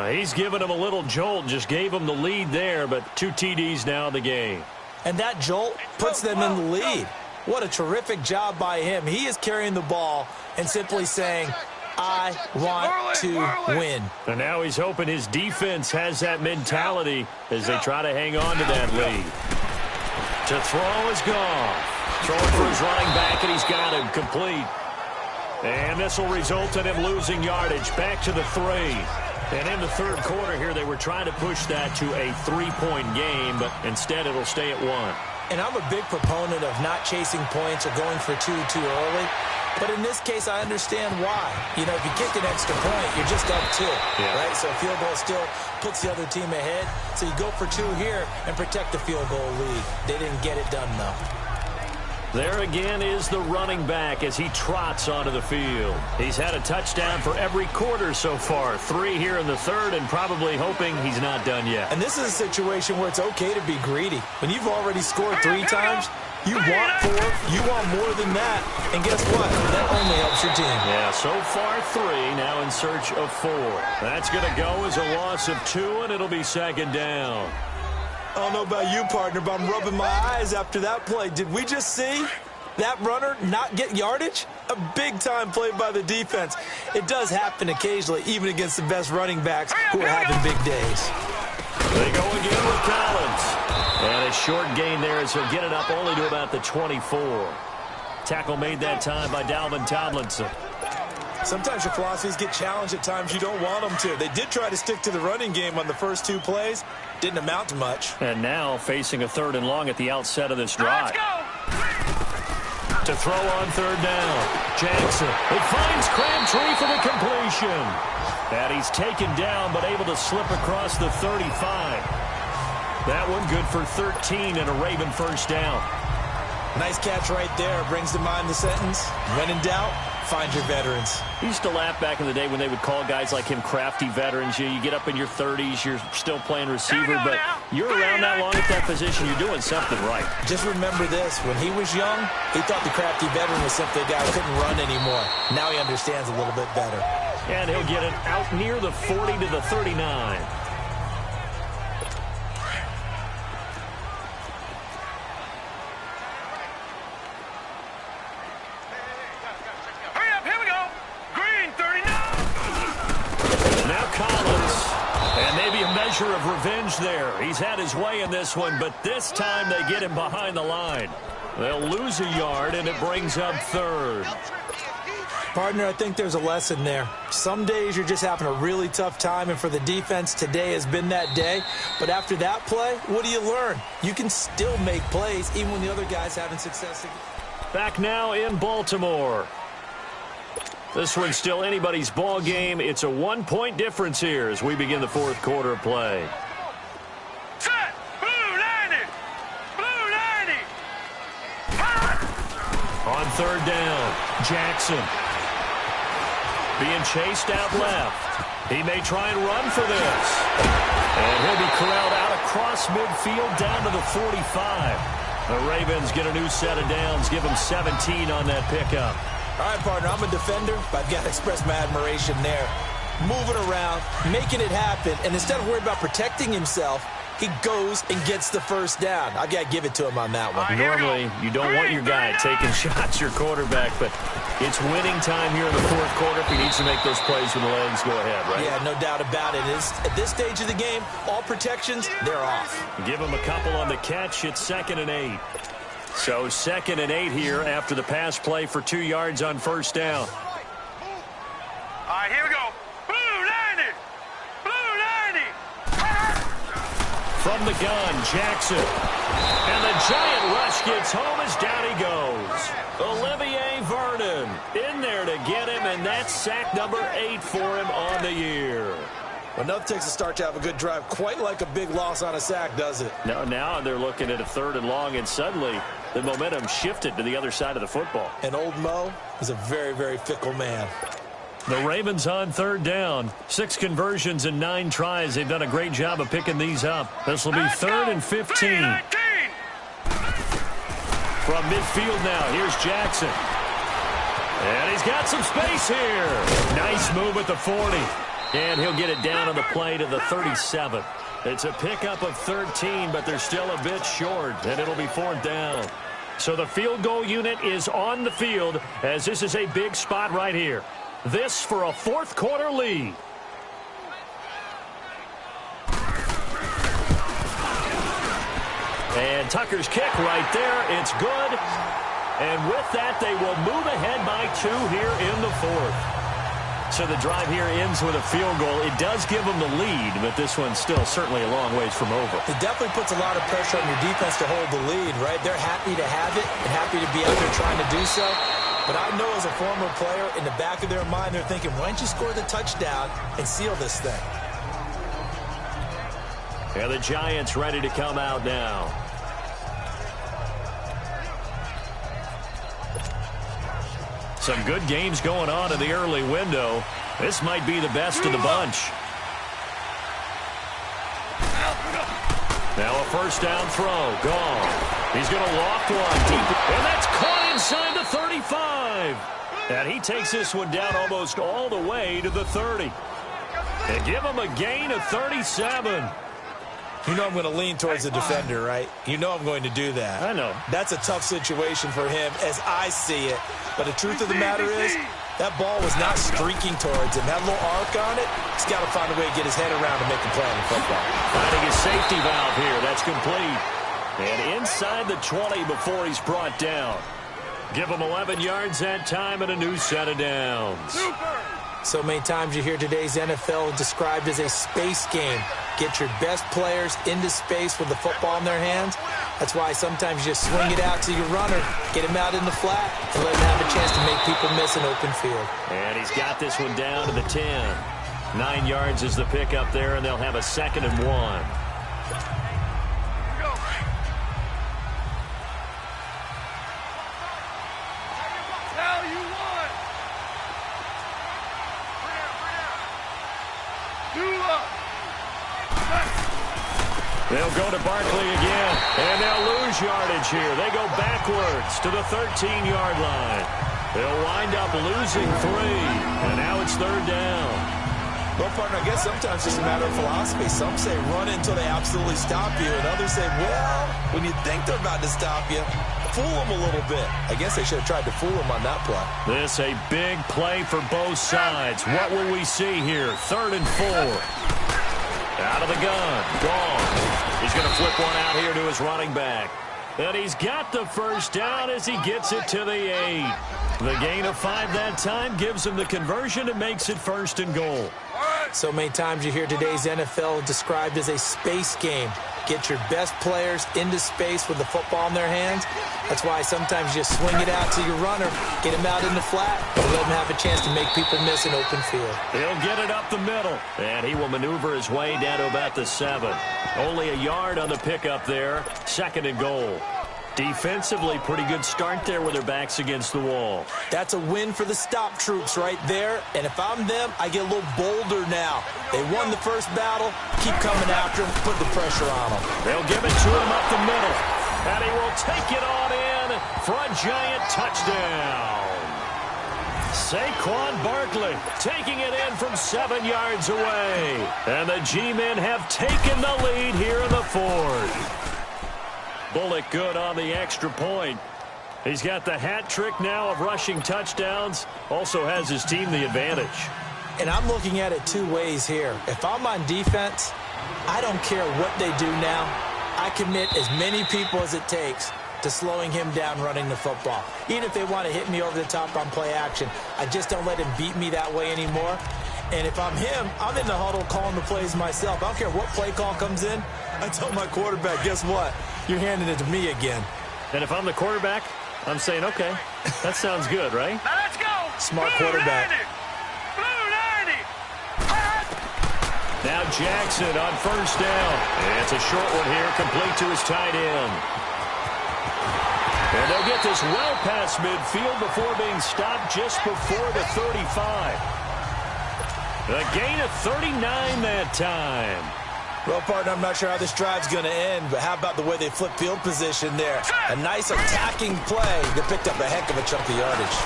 He's given him a little jolt, just gave him the lead there, but 2 TDs now in the game. And that jolt puts them in the lead. What a terrific job by him. He is carrying the ball and simply saying, I want to win. And now he's hoping his defense has that mentality as they try to hang on to that lead. To throw is Goff. Throwing for his running back, and he's got him complete. And this will result in him losing yardage. Back to the 3. And in the 3rd quarter here, they were trying to push that to a 3-point game, but instead it'll stay at 1. And I'm a big proponent of not chasing points or going for two too early. But in this case, I understand why. You know, if you kick an extra point, you're just up 2, right? So a field goal still puts the other team ahead. So you go for 2 here and protect the field goal lead. They didn't get it done, though. There again is the running back as he trots onto the field. He's had a touchdown for every quarter so far. 3 here in the third, and probably hoping he's not done yet. And this is a situation where it's okay to be greedy. When you've already scored 3 times, you want 4, you want more than that. And guess what? That only helps your team. Yeah, so far 3, now in search of 4. That's going to go as a loss of 2, and it'll be second down. I don't know about you, partner, but I'm rubbing my eyes after that play. Did we just see that runner not get yardage? A big-time play by the defense. It does happen occasionally, even against the best running backs who are having big days. They go again with Collins. And a short gain there as he'll get it up only to about the 24. Tackle made that time by Dalvin Tomlinson. Sometimes your philosophies get challenged at times you don't want them to. They did try to stick to the running game on the first 2 plays. Didn't amount to much. And now facing a 3rd and long at the outset of this drive. To throw on 3rd down. Jackson. It finds Crabtree for the completion. And he's taken down but able to slip across the 35. That one good for 13 and a Raven first down. Nice catch right there. Brings to mind the sentence, when in doubt, find your veterans. I used to laugh back in the day when they would call guys like him crafty veterans. You get up in your 30s, you're still playing receiver, but you're around that long at that position, you're doing something right. Just remember this. When he was young, he thought the crafty veteran was simply a guy who couldn't run anymore. Now he understands a little bit better. And he'll get it out near the 40 to the 39. Of revenge there. He's had his way in this one, but this time they get him behind the line. They'll lose a yard, and it brings up 3rd. Partner, I think there's a lesson there. Some days you're just having a really tough time, and for the defense, today has been that day. But after that play, what do you learn? You can still make plays, even when the other guy's having success. Back now in Baltimore. This one's still anybody's ball game. It's a 1-point difference here as we begin the 4th quarter of play. Set! Blue 90! Blue 90! On 3rd down, Jackson. Being chased out left. He may try and run for this. And he'll be corralled out across midfield down to the 45. The Ravens get a new set of downs, give them 17 on that pickup. All right, partner, I'm a defender, but I've got to express my admiration there. Moving around, making it happen, and instead of worrying about protecting himself, he goes and gets the first down. I've got to give it to him on that one. Normally, you don't want your guy taking shots, your quarterback, but it's winning time here in the 4th quarter. If he needs to make those plays with the legs, go ahead, right? Yeah, no doubt about it. At this stage of the game, all protections, they're off. Give him a couple on the catch. It's 2nd and 8. So 2nd and 8 here after the pass play for 2 yards on 1st down. All right, here we go. Blue 90! Blue 90! From the gun, Jackson. And the giant rush gets home as down he goes. Olivier Vernon in there to get him, and that's sack number 8 for him on the year. Well, nothing takes a start to have a good drive quite like a big loss on a sack, does it? No, now they're looking at a 3rd and long, and suddenly the momentum shifted to the other side of the football. And old Mo is a very, very fickle man. The Ravens on 3rd down. 6 conversions and 9 tries. They've done a great job of picking these up. This will be 3rd and 15. From midfield now, here's Jackson. And he's got some space here. Nice move at the 40. And he'll get it down on the play to the 37. It's a pickup of 13, but they're still a bit short, and it'll be 4th down. So the field goal unit is on the field, as this is a big spot right here. This for a 4th quarter lead. And Tucker's kick right there. It's good. And with that, they will move ahead by 2 here in the 4th. So the drive here ends with a field goal. It does give them the lead, but this one's still certainly a long ways from over. It definitely puts a lot of pressure on your defense to hold the lead, right? They're happy to have it and happy to be out there trying to do so. But I know as a former player, in the back of their mind, they're thinking, why don't you score the touchdown and seal this thing? And the Giants ready to come out now. Some good games going on in the early window. This might be the best of the bunch. Now a first down throw. Gone. He's going to loft one deep. And that's caught inside the 35. And he takes this one down almost all the way to the 30. They give him a gain of 37. You know I'm going to lean towards the defender, right? You know I'm going to do that. I know. That's a tough situation for him as I see it. But the truth of the matter is, that ball was not streaking towards him. That little arc on it, he's got to find a way to get his head around and make a play on the football. Finding his safety valve here. That's complete. And inside the 20 before he's brought down. Give him 11 yards that time and a new set of downs. So many times you hear today's NFL described as a space game. Get your best players into space with the football in their hands. That's why sometimes you just swing it out to your runner, get him out in the flat, and let him have a chance to make people miss an open field. And he's got this one down to the 10. 9 yards is the pickup there, and they'll have a 2nd and 1. They'll go to Barkley again, and they'll lose yardage here. They go backwards to the 13-yard line. They'll wind up losing 3, and now it's 3rd down. Well, partner, I guess sometimes it's just a matter of philosophy. Some say run until they absolutely stop you, and others say, well, when you think they're about to stop you, fool them a little bit. I guess they should have tried to fool them on that play. This a big play for both sides. What will we see here? 3rd and 4. Out of the gun. Gone. He's going to flip one out here to his running back. And he's got the first down as he gets it to the 8. The gain of 5 that time gives him the conversion and makes it 1st and goal. So many times you hear today's NFL described as a space game. Get your best players into space with the football in their hands. That's why sometimes you just swing it out to your runner, get him out in the flat, and let him have a chance to make people miss an open field. He'll get it up the middle, and he will maneuver his way down to about the 7. Only a yard on the pickup there. 2nd and goal. Defensively, pretty good start there with their backs against the wall. That's a win for the stop troops right there. And if I'm them, I get a little bolder now. They won the first battle. Keep coming after them. Put the pressure on them. They'll give it to him up the middle. And he will take it on in for a giant touchdown. Saquon Barkley taking it in from 7 yards away. And the G-men have taken the lead here in the 4th. Bullock good on the extra point. He's got the hat trick now of rushing touchdowns. Also has his team the advantage. And I'm looking at it 2 ways here. If I'm on defense, I don't care what they do now. I commit as many people as it takes to slowing him down running the football. Even if they want to hit me over the top on play action, I just don't let him beat me that way anymore. And if I'm him, I'm in the huddle calling the plays myself. I don't care what play call comes in. I tell my quarterback, guess what? You're handing it to me again. And if I'm the quarterback, I'm saying, okay, that sounds good, right? Now let's go. Smart quarterback. Blue 90. Now Jackson on first down. And it's a short one here, complete to his tight end. And they'll get this well past midfield before being stopped just before the 35. A gain of 39 that time. Well, partner, I'm not sure how this drive's going to end, but how about the way they flip field position there? A nice attacking play that picked up a heck of a chunk of yardage.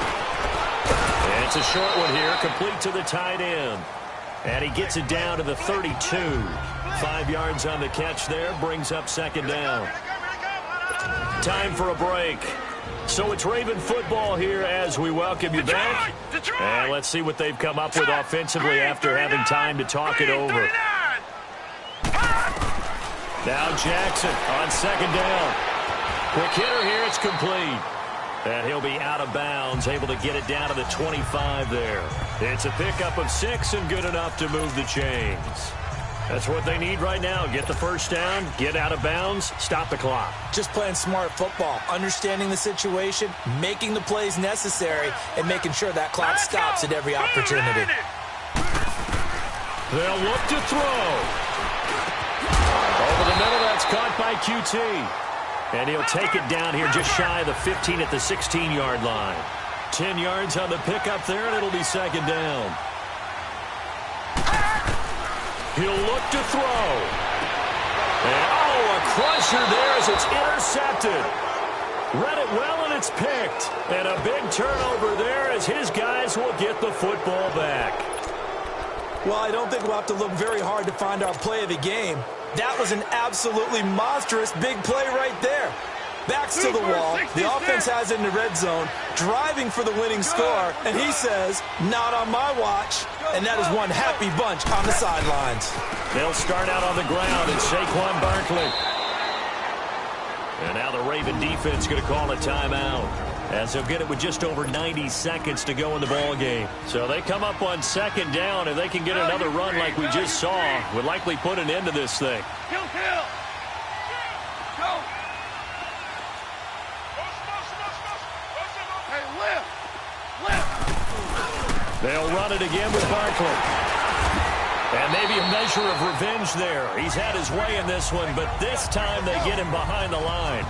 And it's a short one here, complete to the tight end. And he gets it down to the 32. 5 yards on the catch there, brings up 2nd down. Time for a break. So it's Raven football here as we welcome you back. And let's see what they've come up with offensively after having time to talk it over. Now Jackson on 2nd down. Quick hitter here, it's complete. And he'll be out of bounds, able to get it down to the 25 there. It's a pickup of 6 and good enough to move the chains. That's what they need right now. Get the first down, get out of bounds, stop the clock. Just playing smart football, understanding the situation, making the plays necessary, and making sure that clock stops at every opportunity. They'll look to throw. Over the middle, that's caught by QT. And he'll take it down here just shy of the 15 at the 16-yard line. 10 yards on the pickup there, and it'll be second down. He'll look to throw. And, a crusher there as it's intercepted. Read it well, and it's picked. And a big turnover there as his guys will get the football back. Well, I don't think we'll have to look very hard to find our play of the game. That was an absolutely monstrous big play right there. Backs to the wall. The offense has it in the red zone, driving for the winning score, and he says, not on my watch. And that is one happy bunch on the sidelines. They'll start out on the ground, and Saquon Barkley. And now the Raven defense going to call a timeout, as they'll get it with just over 90 seconds to go in the ball game. So they come up on second down, and they can get another run like we just saw. Would likely put an end to this thing. Kill. Go. Hey, lift. They'll run it again with Barkley. And maybe a measure of revenge there. He's had his way in this one, but this time they get him behind the line.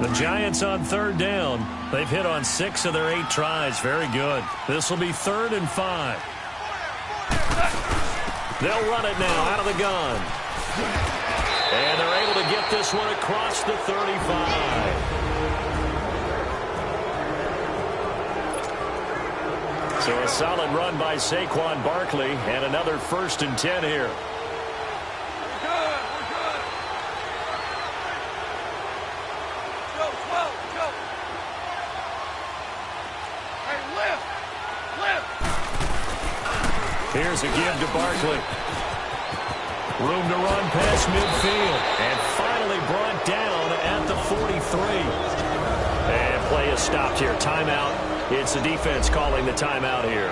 The Giants on third down. They've hit on 6 of their 8 tries. Very good. This will be 3rd and 5. They'll run it now out of the gun. And they're able to get this one across the 35. So a solid run by Saquon Barkley, and another 1st and 10 here. Here's a give to Barkley. Room to run past midfield. And finally brought down at the 43. And play is stopped here. Timeout. It's the defense calling the timeout here.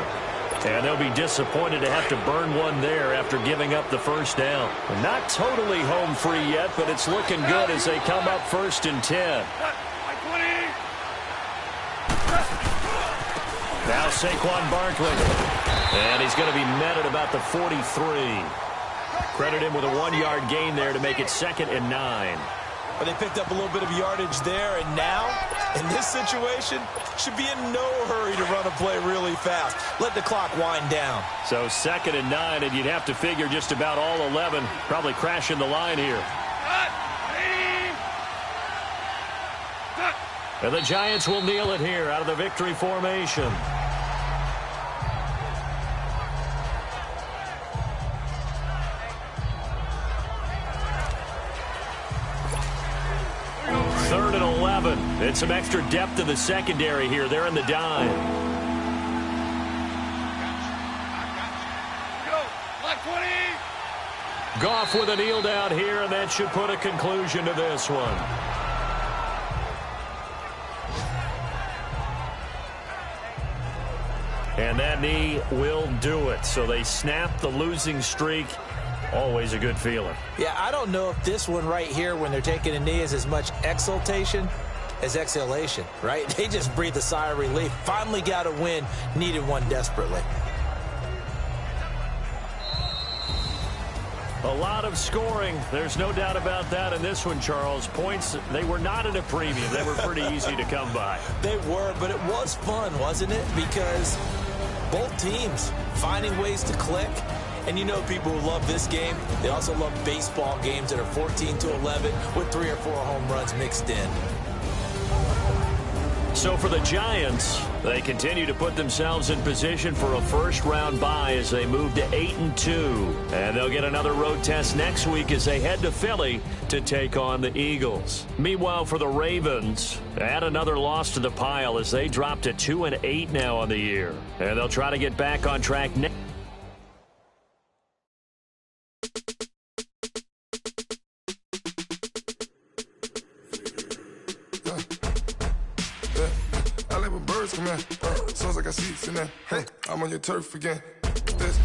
And they'll be disappointed to have to burn one there after giving up the first down. Not totally home free yet, but it's looking good as they come up 1st and 10. Now Saquon Barkley. And he's going to be met at about the 43. Credit him with a 1-yard gain there to make it 2nd and 9. But they picked up a little bit of yardage there, and now, in this situation, should be in no hurry to run a play really fast. Let the clock wind down. So 2nd and 9, and you'd have to figure just about all 11 probably crashing the line here. And the Giants will kneel it here out of the victory formation. It's some extra depth in the secondary here. They're in the dime. Goff with a kneel down here, and that should put a conclusion to this one. And that knee will do it. So they snap the losing streak. Always a good feeling. Yeah, I don't know if this one right here, when they're taking a knee, is as much exultation as exhalation, right? They just breathe a sigh of relief. Finally got a win, needed one desperately. A lot of scoring. There's no doubt about that in this one, Charles. Points, they were not at a premium. They were pretty easy to come by. They were, but it was fun, wasn't it? Because both teams finding ways to click. And you know people who love this game, they also love baseball games that are 14-11 with 3 or 4 home runs mixed in. So for the Giants, they continue to put themselves in position for a first-round bye as they move to 8-2. And they'll get another road test next week as they head to Philly to take on the Eagles. Meanwhile, for the Ravens, add another loss to the pile as they drop to 2-8 now on the year. And they'll try to get back on track next. Come in, sounds like I see it in there. Hey, I'm on your turf again. This,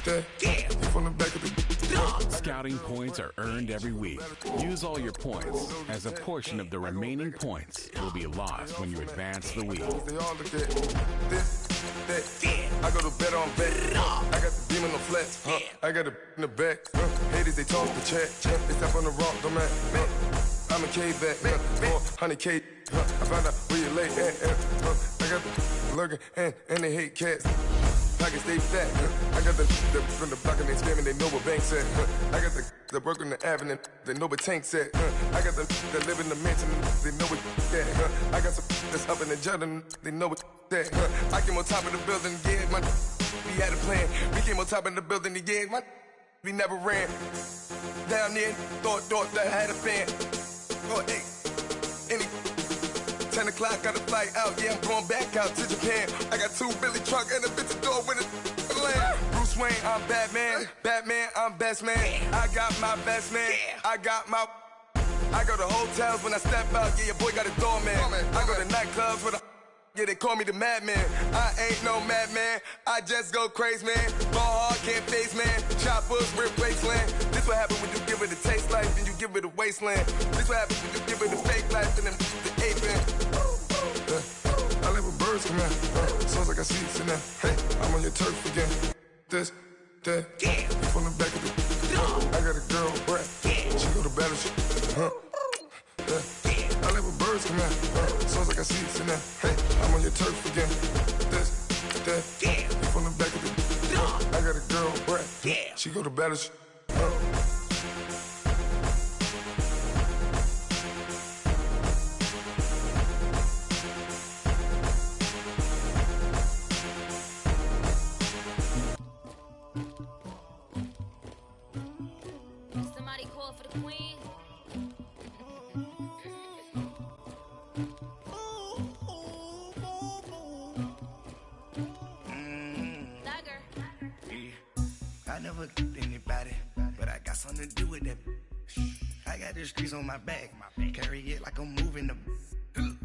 that, you from the back of the. Scouting points are earned every week. Use all your points, as a portion of the remaining points will be lost when you advance the week. They all look at this, that. I go to bed on bet. I got the beam in the flats. I got it in the back. Haters, they talk the chat. They step on the rock, the man. I'm a K-back, 400K. I found out where you lay at. I got the lurking and they hate cats. Pockets stay fat. I got the from the block and they screaming, they know what banks at. I got the work on the avenue, they know what tanks at. I got the live in the mansion, they know what that. I got some that's up in the Jordan, they know what that. I came on top of the building, yeah, we had a plan. We came on top of the building, yeah, we never ran. Down there, thought that I had a fan. Oh, hey, any 10 o'clock, got a flight out. Yeah, I'm going back out to Japan. I got 2 Billy truck and a bitch door with a land. Bruce Wayne, I'm Batman. Batman, I'm best man. I got my best man. I go to hotels when I step out. Yeah, your boy got a doorman. I go to nightclubs with a. Yeah, they call me the madman. I ain't no madman. I just go crazy, man. Ball hard, can't face, man. Choppers, rip wasteland. This what happens when you give it a taste life and you give it a wasteland. This what happens when you give it a fake life and then the ape in. I live with birds come in. Sounds like I see it in there. Hey, I'm on your turf again. This, that, you from the back of the. I got a girl, Brett. She go to battle shit. I live with birds come in. Sounds like I see it in there. Hey, I'm on your turf again. This, that, you from the back of the. I got a girl, Brett. She go to battle shit. Somebody call for the queen. I never killed anybody, but I got something to do with that. I got the streets on my back, carry it like I'm moving the.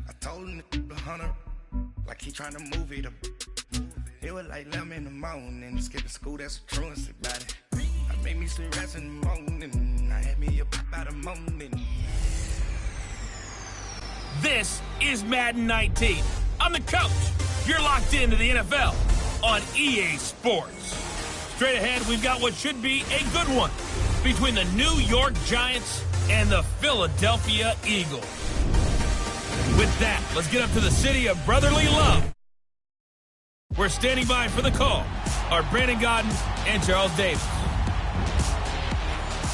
I told him the hunter, like he trying to move it up. It was like 11 in the morning, skipping school, that's a truancy about it. I made me some rest in the morning, I had me a pop out of moment. This is Madden 19. I'm the coach. You're locked into the NFL on EA Sports. Straight ahead, we've got what should be a good one between the New York Giants and the Philadelphia Eagles. With that, let's get up to the city of brotherly love. We're standing by for the call are Brandon Godden and Charles Davis.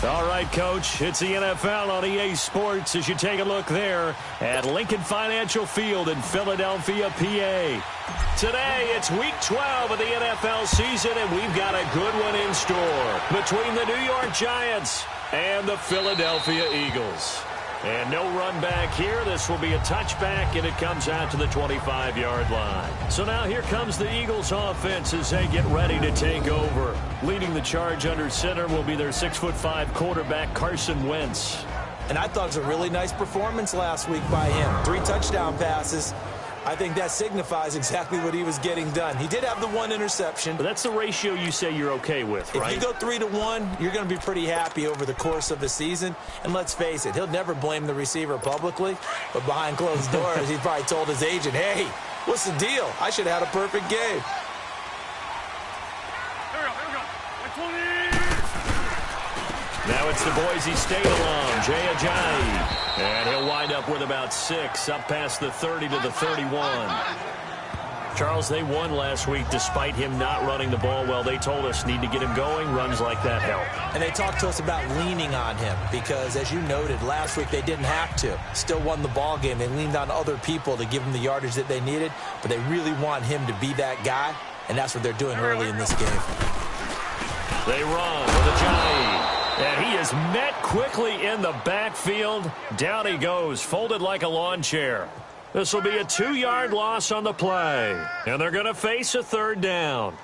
All right, Coach, it's the NFL on EA Sports as you take a look there at Lincoln Financial Field in Philadelphia, PA. Today, it's Week 12 of the NFL season, and we've got a good one in store between the New York Giants and the Philadelphia Eagles. And no run back here. This will be a touchback, and it comes out to the 25-yard line. So now here comes the Eagles offense as they get ready to take over. Leading the charge under center will be their 6'5" quarterback, Carson Wentz. And I thought it was a really nice performance last week by him. 3 touchdown passes. I think that signifies exactly what he was getting done. He did have the 1 interception. But that's the ratio you say you're okay with, right? If you go 3-1, you're going to be pretty happy over the course of the season. And let's face it, he'll never blame the receiver publicly. But behind closed doors, he's probably told his agent, hey, what's the deal? I should have had a perfect game. Now it's the Boise State alum, Jay Ajayi. And he'll wind up with about 6, up past the 30 to the 31. Charles, they won last week despite him not running the ball well. They told us need to get him going. Runs like that help. And they talked to us about leaning on him because, as you noted, last week they didn't have to. Still won the ball game. They leaned on other people to give them the yardage that they needed, but they really want him to be that guy, and that's what they're doing early in this game. They run with Ajayi, and he is met quickly in the backfield. Down he goes, folded like a lawn chair. This will be a 2-yard loss on the play, and they're going to face a third down.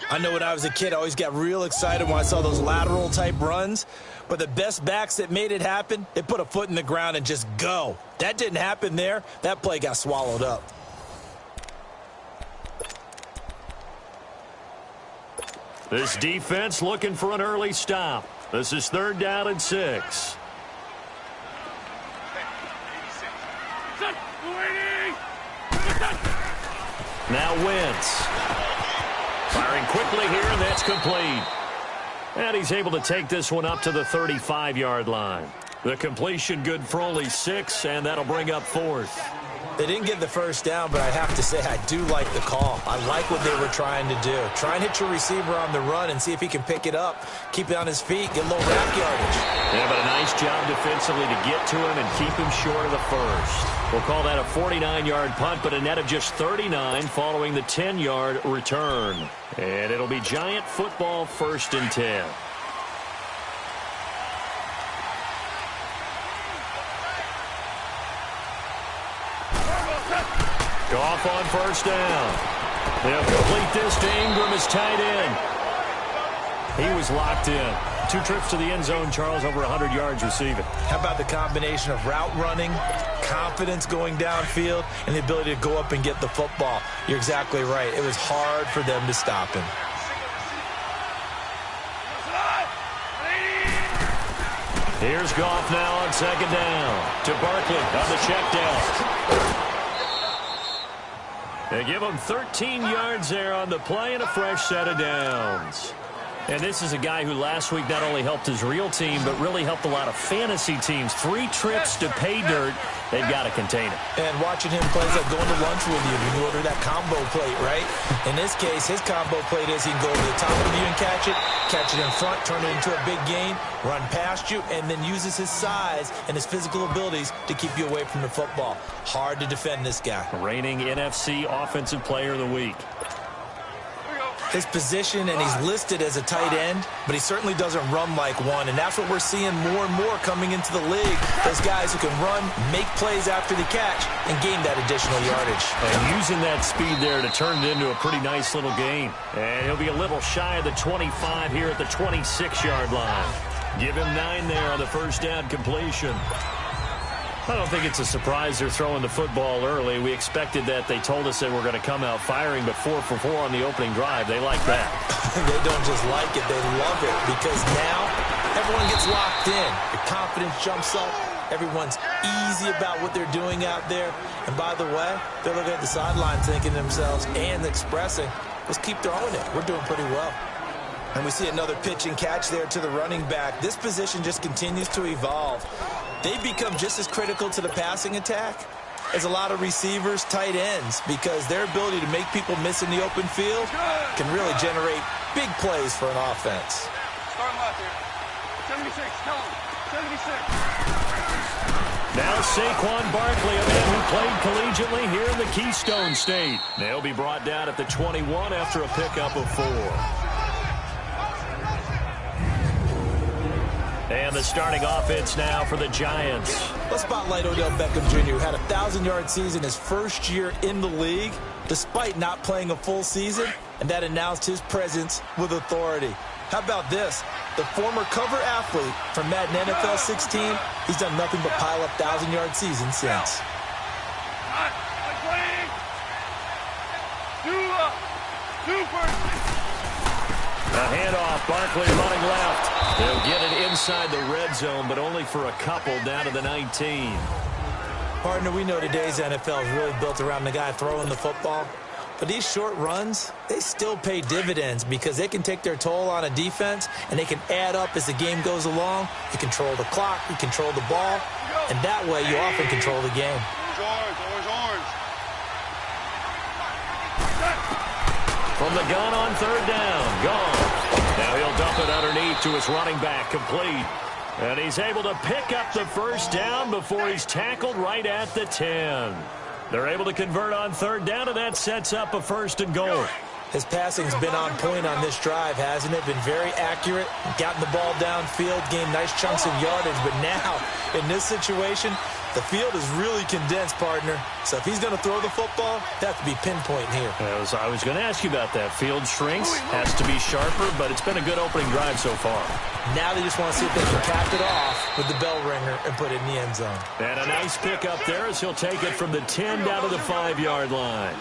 I know when I was a kid, I always got real excited when I saw those lateral-type runs, but the best backs that made it happen, they put a foot in the ground and just go. That didn't happen there. That play got swallowed up. This defense looking for an early stop. This is 3rd down and 6. Now Wentz. Firing quickly here, and that's complete. And he's able to take this one up to the 35-yard line. The completion good for only 6, and that'll bring up 4th. They didn't get the first down, but I have to say I do like the call. I like what they were trying to do. Try and hit your receiver on the run and see if he can pick it up. Keep it on his feet, get a little rack yardage. Yeah, but a nice job defensively to get to him and keep him short of the first. We'll call that a 49-yard punt, but a net of just 39 following the 10-yard return. And it'll be Giant football 1st and 10. Goff on 1st down. They'll complete this to Ingram, his tight end. He was locked in. 2 trips to the end zone, Charles, over 100 yards receiving. How about the combination of route running, confidence going downfield, and the ability to go up and get the football? You're exactly right. It was hard for them to stop him. Here's Goff now on 2nd down to Barkley on the check down. They give him 13 yards there on the play and a fresh set of downs. And this is a guy who last week not only helped his real team, but really helped a lot of fantasy teams. 3 trips to pay dirt. They've got to contain him. And watching him play is like going to lunch with you when you order that combo plate, right? In this case, his combo plate is he can go to the top of you and catch it in front, turn it into a big gain, run past you, and then uses his size and his physical abilities to keep you away from the football. Hard to defend this guy. Reigning NFC Offensive Player of the Week. His position, and he's listed as a tight end, but he certainly doesn't run like one, and that's what we're seeing more and more coming into the league. Those guys who can run, make plays after the catch, and gain that additional yardage. And using that speed there to turn it into a pretty nice little gain. And he'll be a little shy of the 25 here at the 26-yard line. Give him 9 there on the 1st down completion. I don't think it's a surprise they're throwing the football early. We expected that. They told us they were going to come out firing, but 4 for 4 on the opening drive. They like that. They don't just like it. They love it because now everyone gets locked in. The confidence jumps up. Everyone's easy about what they're doing out there. And by the way, they're looking at the sideline thinking to themselves and expressing, let's keep throwing it. We're doing pretty well. And we see another pitch and catch there to the running back. This position just continues to evolve. They become just as critical to the passing attack as a lot of receivers, tight ends, because their ability to make people miss in the open field can really generate big plays for an offense. Start left here. 76, tell him. 76. Now Saquon Barkley, a man who played collegiately here in the Keystone State. They'll be brought down at the 21 after a pickup of 4. And the starting offense now for the Giants. Let's spotlight Odell Beckham Jr., who had a 1,000-yard season his first year in the league, despite not playing a full season, and that announced his presence with authority. How about this? The former cover athlete from Madden NFL 16, he's done nothing but pile up 1,000-yard seasons since. A handoff, Barkley running left. They'll get it inside the red zone, but only for a couple down to the 19. Partner, we know today's NFL is really built around the guy throwing the football. But these short runs, they still pay dividends because they can take their toll on a defense, and they can add up as the game goes along. You control the clock, you control the ball, and that way you often control the game. Orange, orange. from the gun on third down. Gone. Now he'll dump it underneath to his running back, complete. And he's able to pick up the first down before he's tackled right at the 10. They're able to convert on third down, and that sets up a 1st and goal. His passing's been on point on this drive, hasn't it? Been very accurate, gotten the ball downfield, gained nice chunks of yardage. But now, in this situation, the field is really condensed, partner. So if he's going to throw the football, that has to be pinpoint here. I was going to ask you about that. Field shrinks, has to be sharper, but it's been a good opening drive so far. Now they just want to see if they can cap it off with the bell ringer and put it in the end zone. And a nice pick up there as he'll take it from the 10 down to the 5-yard line.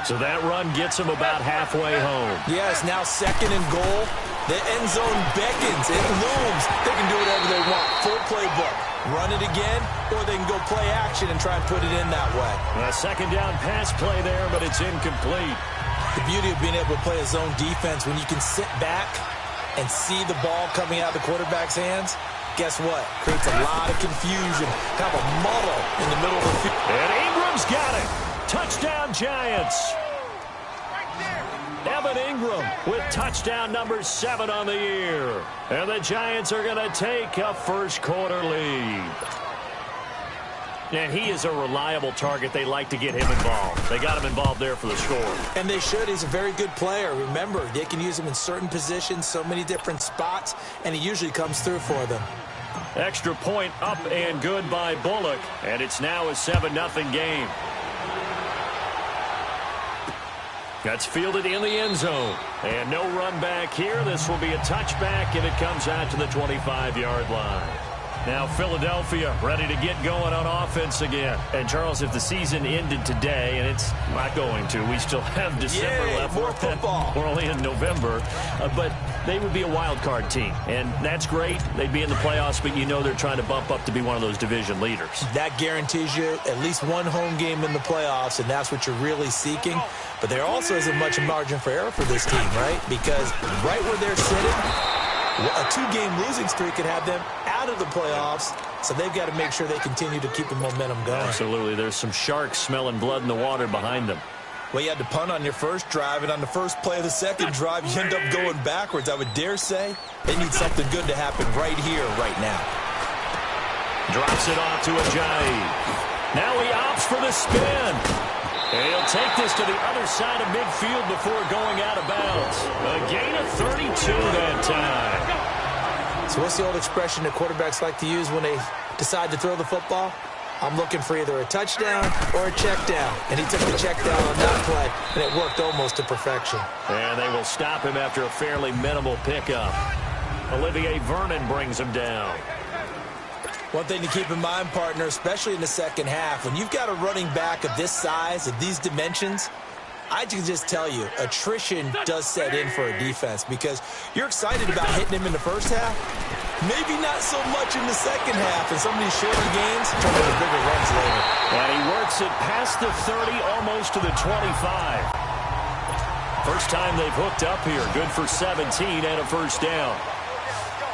So that run gets him about halfway home. Yes, now 2nd and goal. The end zone beckons. It looms. They can do whatever they want. Full playbook. Run it again, or they can go play action and try and put it in that way. A 2nd down pass play there, but it's incomplete. The beauty of being able to play a zone defense, when you can sit back and see the ball coming out of the quarterback's hands, guess what? Creates a lot of confusion, kind of a muddle in the middle of the field. And Ingram's got it. Touchdown, Giants. Evan Ingram with touchdown number 7 on the year. And the Giants are going to take a first-quarter lead. And he is a reliable target. They like to get him involved. They got him involved there for the score. And they should. He's a very good player. Remember, they can use him in certain positions, so many different spots, and he usually comes through for them. Extra point up and good by Bullock. And it's now a 7-0 game. That's fielded in the end zone. And no run back here. This will be a touchback, and it comes out to the 25-yard line. Now Philadelphia ready to get going on offense again. And, Charles, if the season ended today, and it's not going to, we still have December left. More football. We're only in November. But they would be a wild card team. And that's great. They'd be in the playoffs, but you know they're trying to bump up to be one of those division leaders. That guarantees you at least one home game in the playoffs, and that's what you're really seeking. But there also isn't much margin for error for this team, right? Because right where they're sitting, a 2-game losing streak could have them out of the playoffs, so they've got to make sure they continue to keep the momentum going. Absolutely. There's some sharks smelling blood in the water behind them. Well, you had to punt on your first drive, and on the first play of the second drive, you end up going backwards. I would dare say they need something good to happen right here, right now. Drops it off to Ajayi. Now he opts for the spin. And he'll take this to the other side of midfield before going out of bounds. A gain of 32 that time. So what's the old expression that quarterbacks like to use when they decide to throw the football? I'm looking for either a touchdown or a check down. And he took the check down on that play, and it worked almost to perfection. And they will stop him after a fairly minimal pickup. Olivier Vernon brings him down. One thing to keep in mind, partner, especially in the second half, when you've got a running back of this size, of these dimensions, I can just tell you, attrition does set in for a defense because you're excited about hitting him in the first half. Maybe not so much in the second half, and some of these shorter games turn into bigger runs later. And he works it past the 30, almost to the 25. First time they've hooked up here. Good for 17 and a first down.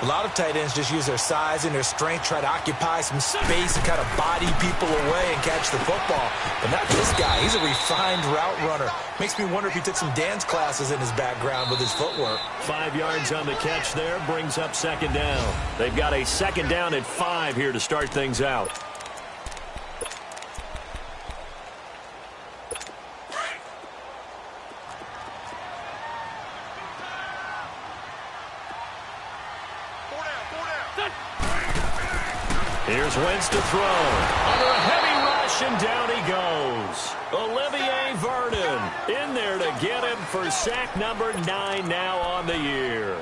A lot of tight ends just use their size and their strength, try to occupy some space and kind of body people away and catch the football. But not this guy. He's a refined route runner. Makes me wonder if he took some dance classes in his background with his footwork. 5 yards on the catch there, brings up second down. They've got a second down at 5 here to start things out. Here's Wentz to throw. Under a heavy rush, and down he goes. Olivier Vernon in there to get him for sack number 9 now on the year.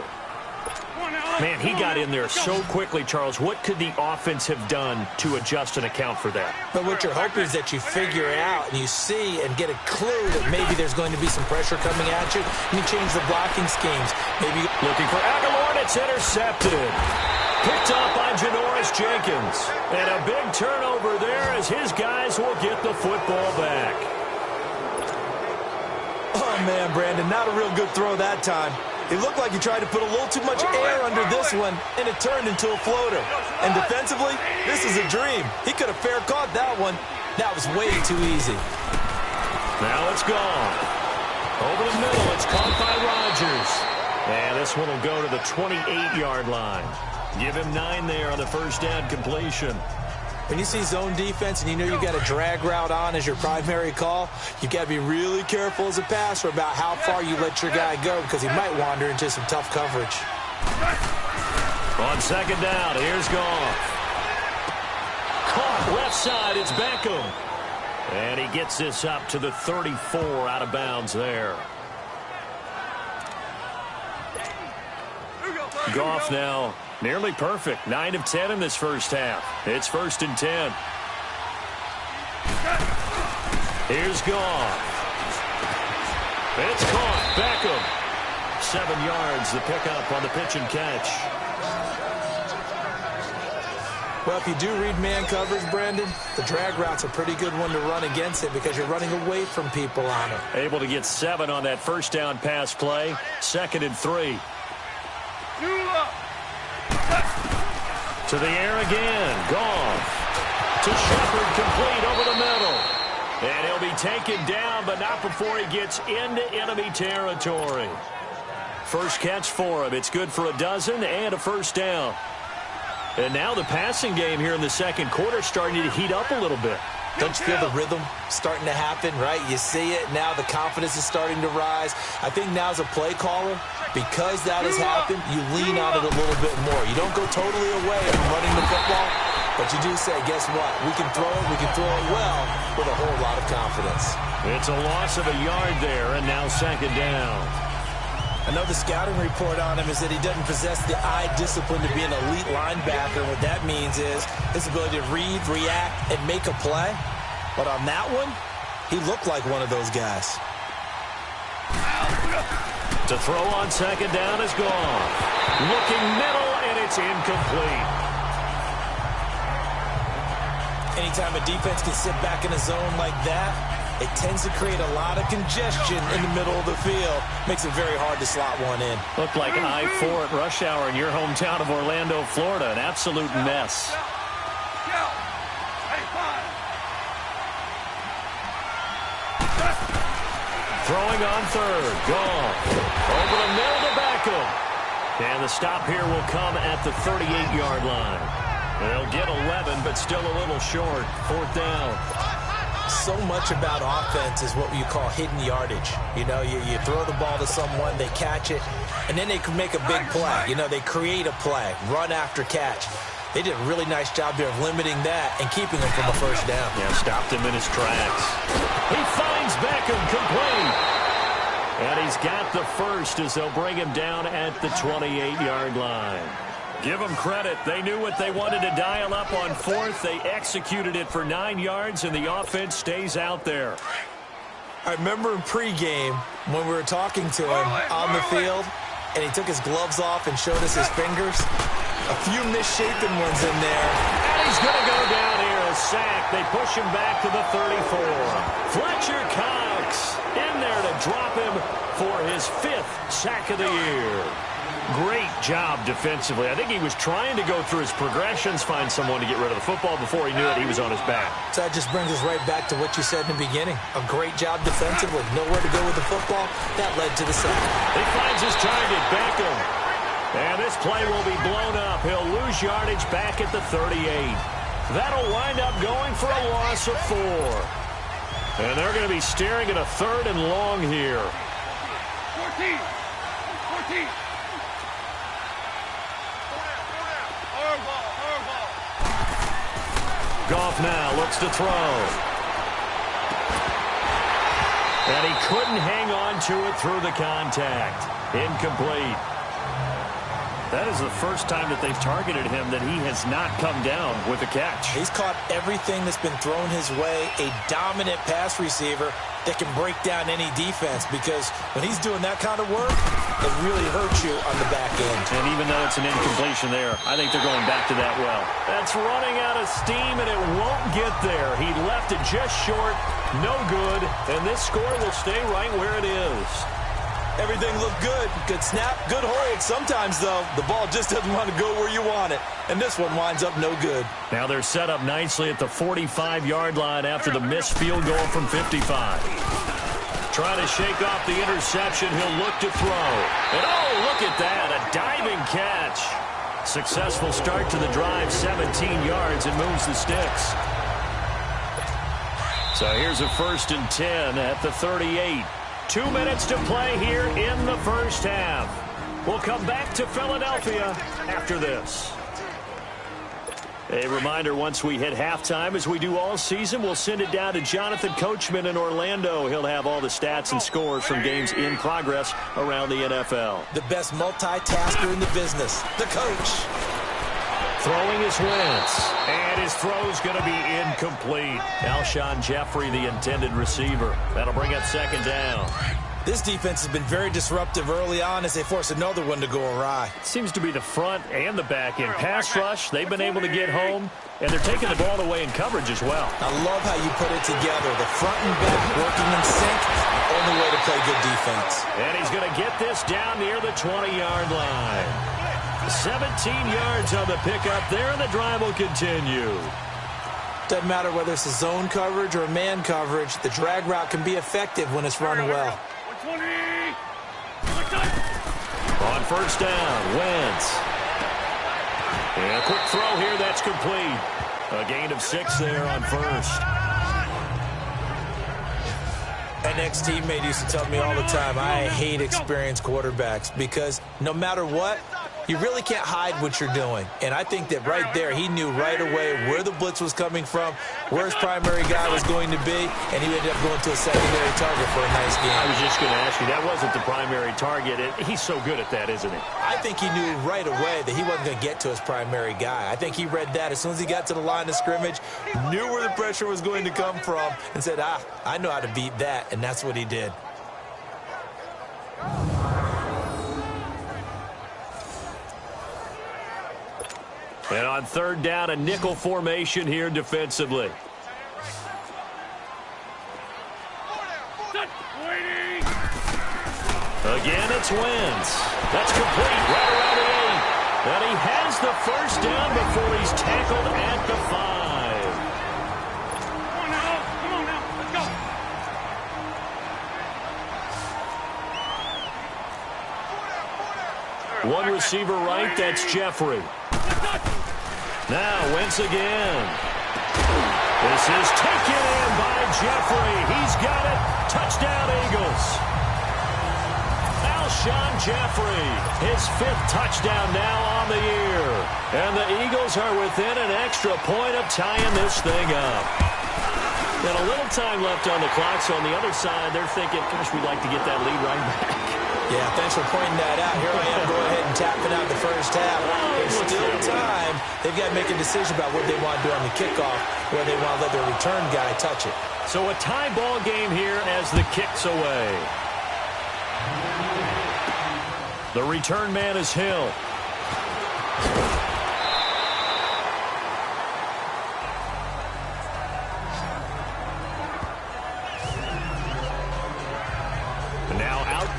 Man, he got in there so quickly, Charles. What could the offense have done to adjust and account for that? But what you're hoping is that you figure out and you see and get a clue that maybe there's going to be some pressure coming at you, and you change the blocking schemes. Maybe looking for Aguilar, and it's intercepted. Picked up by Janoris Jenkins. And a big turnover there as his guys will get the football back. Oh, man, Brandon, not a real good throw that time. It looked like he tried to put a little too much air under this one, and it turned into a floater. And defensively, this is a dream. He could have fair caught that one. That was way too easy. Now it's gone. Over the middle, it's caught by Rodgers. And this one will go to the 28-yard line. Give him 9 there on the first down completion. When you see zone defense and you know you've got a drag route on as your primary call, you've got to be really careful as a passer about how far you let your guy go because he might wander into some tough coverage. On second down, here's Goff. Caught left side, it's Beckham. And he gets this up to the 34 out of bounds there. Goff now nearly perfect. 9 of 10 in this first half. It's 1st and 10. Here's Goff. It's caught. Beckham. 7 yards the pickup on the pitch and catch. Well, if you do read man coverage, Brandon, the drag route's a pretty good one to run against it because you're running away from people on it. Able to get 7 on that first down pass play. 2nd and 3. To the air again. Goff. To Shepard, complete over the middle. And he'll be taken down, but not before he gets into enemy territory. First catch for him. It's good for a dozen and a first down. And now the passing game here in the second quarter starting to heat up a little bit. Don't you feel the rhythm starting to happen, right? You see it. Now the confidence is starting to rise. I think now as a play caller, because that has happened, you lean on it a little bit more. You don't go totally away from running the football, but you do say, guess what? We can throw it well with a whole lot of confidence. It's a loss of a yard there, and now second down. I know the scouting report on him is that he doesn't possess the eye discipline to be an elite linebacker. What that means is his ability to read, react, and make a play. But on that one, he looked like one of those guys. To throw on second down is gone. Looking middle, and it's incomplete. Anytime a defense can sit back in a zone like that, it tends to create a lot of congestion in the middle of the field. Makes it very hard to slot one in. Looked like I-4 at rush hour in your hometown of Orlando, Florida. An absolute mess. Throwing on third. Goff. Over the middle to Beckham. And the stop here will come at the 38-yard line. They'll get 11, but still a little short. 4th down. So much about offense is what you call hidden yardage. You know, you throw the ball to someone, they catch it, and then they can make a big play. You know, they create a play, run after catch. They did a really nice job there of limiting that and keeping him from a first down. Yeah, stopped him in his tracks. He finds Beckham complete. And he's got the first as they'll bring him down at the 28-yard line. Give them credit. They knew what they wanted to dial up on 4th. They executed it for 9 yards, and the offense stays out there. I remember in pregame when we were talking to him on the field, and he took his gloves off and showed us his fingers. A few misshapen ones in there. And he's going to go down here, a sack. They push him back to the 34. Fletcher Cox in there to drop him for his 5th sack of the year. Great job defensively. I think he was trying to go through his progressions, find someone to get rid of the football. Before he knew it, he was on his back. So that just brings us right back to what you said in the beginning. A great job defensively. Nowhere to go with the football. That led to the sack. He finds his target, Beckham. And this play will be blown up. He'll lose yardage back at the 38. That'll wind up going for a loss of 4. And they're going to be staring at a 3rd and long here. 14. Goff now looks to throw. And he couldn't hang on to it through the contact. Incomplete. That is the first time that they've targeted him that he has not come down with a catch. He's caught everything that's been thrown his way. A dominant pass receiver that can break down any defense, because when he's doing that kind of work, it really hurts you on the back end. And even though it's an incompletion there, I think they're going back to that well. That's running out of steam, and it won't get there. He left it just short, no good, and this score will stay right where it is. Everything looked good. Good snap, good hold. Sometimes, though, the ball just doesn't want to go where you want it. And this one winds up no good. Now they're set up nicely at the 45-yard line after the missed field goal from 55. Trying to shake off the interception. He'll look to throw. And oh, look at that. A diving catch. Successful start to the drive. 17 yards and moves the sticks. So here's a 1st and 10 at the 38. 2 minutes to play here in the first half. We'll come back to Philadelphia after this. A reminder, once we hit halftime, as we do all season, we'll send it down to Jonathan Coachman in Orlando. He'll have all the stats and scores from games in progress around the NFL. The best multitasker in the business, the coach. Throwing is Wentz, and his throw's going to be incomplete. Alshon Jeffrey, the intended receiver. That'll bring up 2nd down. This defense has been very disruptive early on as they force another one to go awry. Seems to be the front and the back end. Pass rush, they've been able to get home, and they're taking the ball away in coverage as well. I love how you put it together. The front and back working in sync, only way to play good defense. And he's going to get this down near the 20-yard line. 17 yards on the pickup there, and the drive will continue. Doesn't matter whether it's a zone coverage or a man coverage, the drag route can be effective when it's run well. On 1st down, Wentz. And a quick throw here, that's complete. A gain of 6 there on 1st. An ex-teammate used to tell me all the time, I hate experienced quarterbacks because no matter what, you really can't hide what you're doing. And I think that right there, he knew right away where the blitz was coming from, where his primary guy was going to be, and he ended up going to a secondary target for a nice game. I was just going to ask you, that wasn't the primary target. He's so good at that, isn't he? I think he knew right away that he wasn't going to get to his primary guy. I think he read that as soon as he got to the line of scrimmage, knew where the pressure was going to come from, and said, I know how to beat that, and that's what he did. And on 3rd down, a nickel formation here defensively. Again, it's Wentz. That's complete right around the 8. And he has the 1st down before he's tackled at the 5. Come on now, let's go. One receiver right, that's Jeffrey. Now Wentz again. This is taken in by Jeffrey. He's got it. Touchdown, Eagles. Alshon Jeffrey, his 5th touchdown now on the year. And the Eagles are within an extra point of tying this thing up. And a little time left on the clock, so on the other side, they're thinking, gosh, we'd like to get that lead right back. Yeah, thanks for pointing that out. Here I am going ahead and tapping out the first half. There's still time. They've got to make a decision about what they want to do on the kickoff, where they want to let their return guy touch it. So a tie ball game here as the kick's away. The return man is Hill.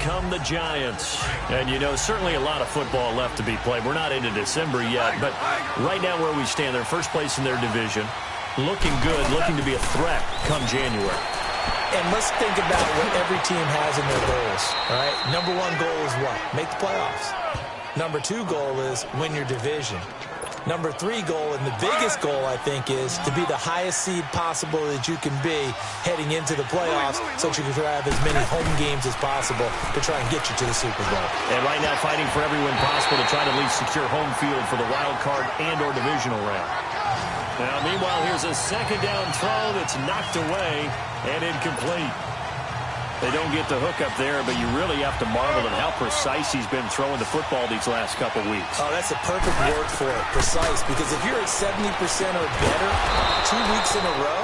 Come the Giants. And, you know, certainly a lot of football left to be played. We're not into December yet, but right now where we stand, they're first place in their division. Looking good, looking to be a threat come January. And let's think about what every team has in their goals, all right? Number 1 goal is what? Make the playoffs. Number 2 goal is win your division. Number 3 goal, and the biggest goal, I think, is to be the highest seed possible that you can be heading into the playoffs so that you can have as many home games as possible to try and get you to the Super Bowl. And right now fighting for every win possible to try to at least secure home field for the wild card and or divisional round. Now, meanwhile, here's a 2nd down throw that's knocked away and incomplete. They don't get the hook up there, but you really have to marvel at how precise he's been throwing the football these last couple weeks. Oh, that's a perfect word for it, precise, because if you're at 70% or better 2 weeks in a row,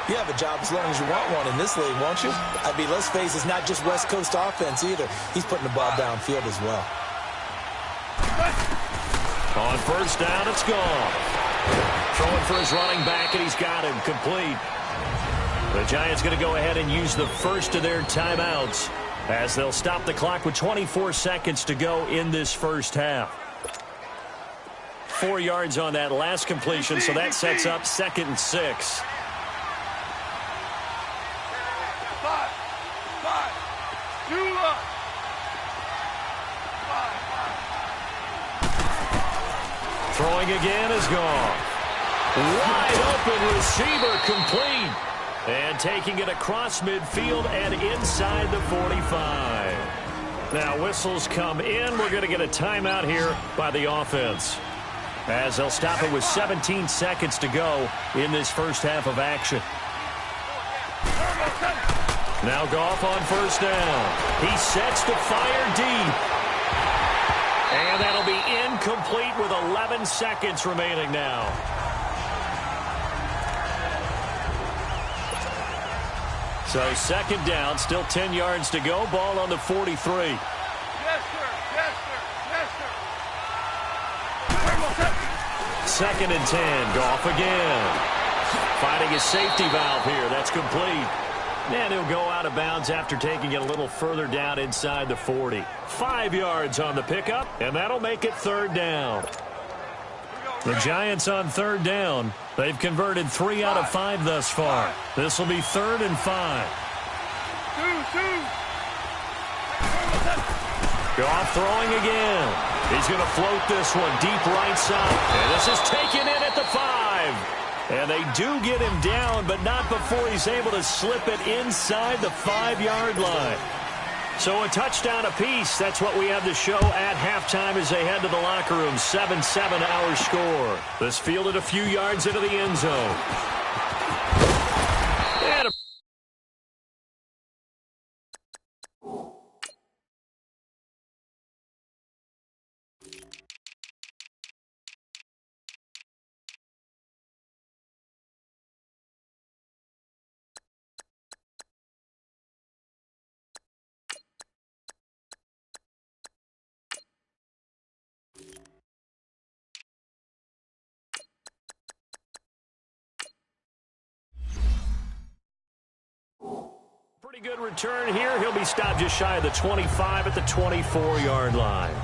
you have a job as long as you want one in this league, won't you? I mean, let's face it, it's not just West Coast offense either. He's putting the ball downfield as well. On 1st down, it's gone. Throwing for his running back, and he's got him complete. The Giants going to go ahead and use the first of their timeouts as they'll stop the clock with 24 seconds to go in this first half. 4 yards on that last completion, so that sets up 2nd and 6. 5. Throwing again is gone. Wide open receiver complete. And taking it across midfield and inside the 45. Now whistles come in. We're going to get a timeout here by the offense, as they'll stop it with 17 seconds to go in this first half of action. Now Goff on first down. He sets to fire deep. And that'll be incomplete with 11 seconds remaining now. So second down, still 10 yards to go. Ball on the 43. Yes, sir. Yes, sir. Yes, sir. Second and 10. Goff again. Finding his safety valve here. That's complete. And he'll go out of bounds after taking it a little further down inside the 40. 5 yards on the pickup, and that'll make it third down. The Giants on third down. They've converted 3 out of 5 thus far. This will be 3rd and 5. Goff throwing again. He's going to float this one deep right side. And this is taken in at the 5. And they do get him down, but not before he's able to slip it inside the 5-yard line. So a touchdown apiece. That's what we have to show at halftime as they head to the locker room. 7-7 our score. This fielded a few yards into the end zone. And a pretty good return here. He'll be stopped just shy of the 25 at the 24-yard line.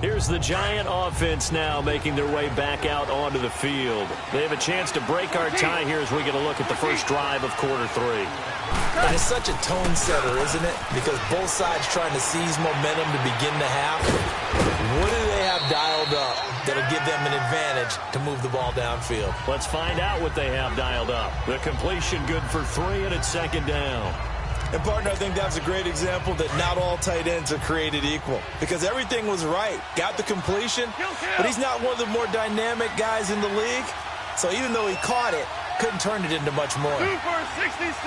Here's the Giant offense now making their way back out onto the field. They have a chance to break our tie here as we get a look at the first drive of quarter 3. And it's such a tone setter, isn't it? Because both sides trying to seize momentum to begin the half. What do they have dialed up that'll give them an advantage to move the ball downfield? Let's find out what they have dialed up. The completion good for 3, and it's second down. And, partner, I think that's a great example that not all tight ends are created equal. Because everything was right. Got the completion, but he's not one of the more dynamic guys in the league. So even though he caught it, couldn't turn it into much more. 2 for 66.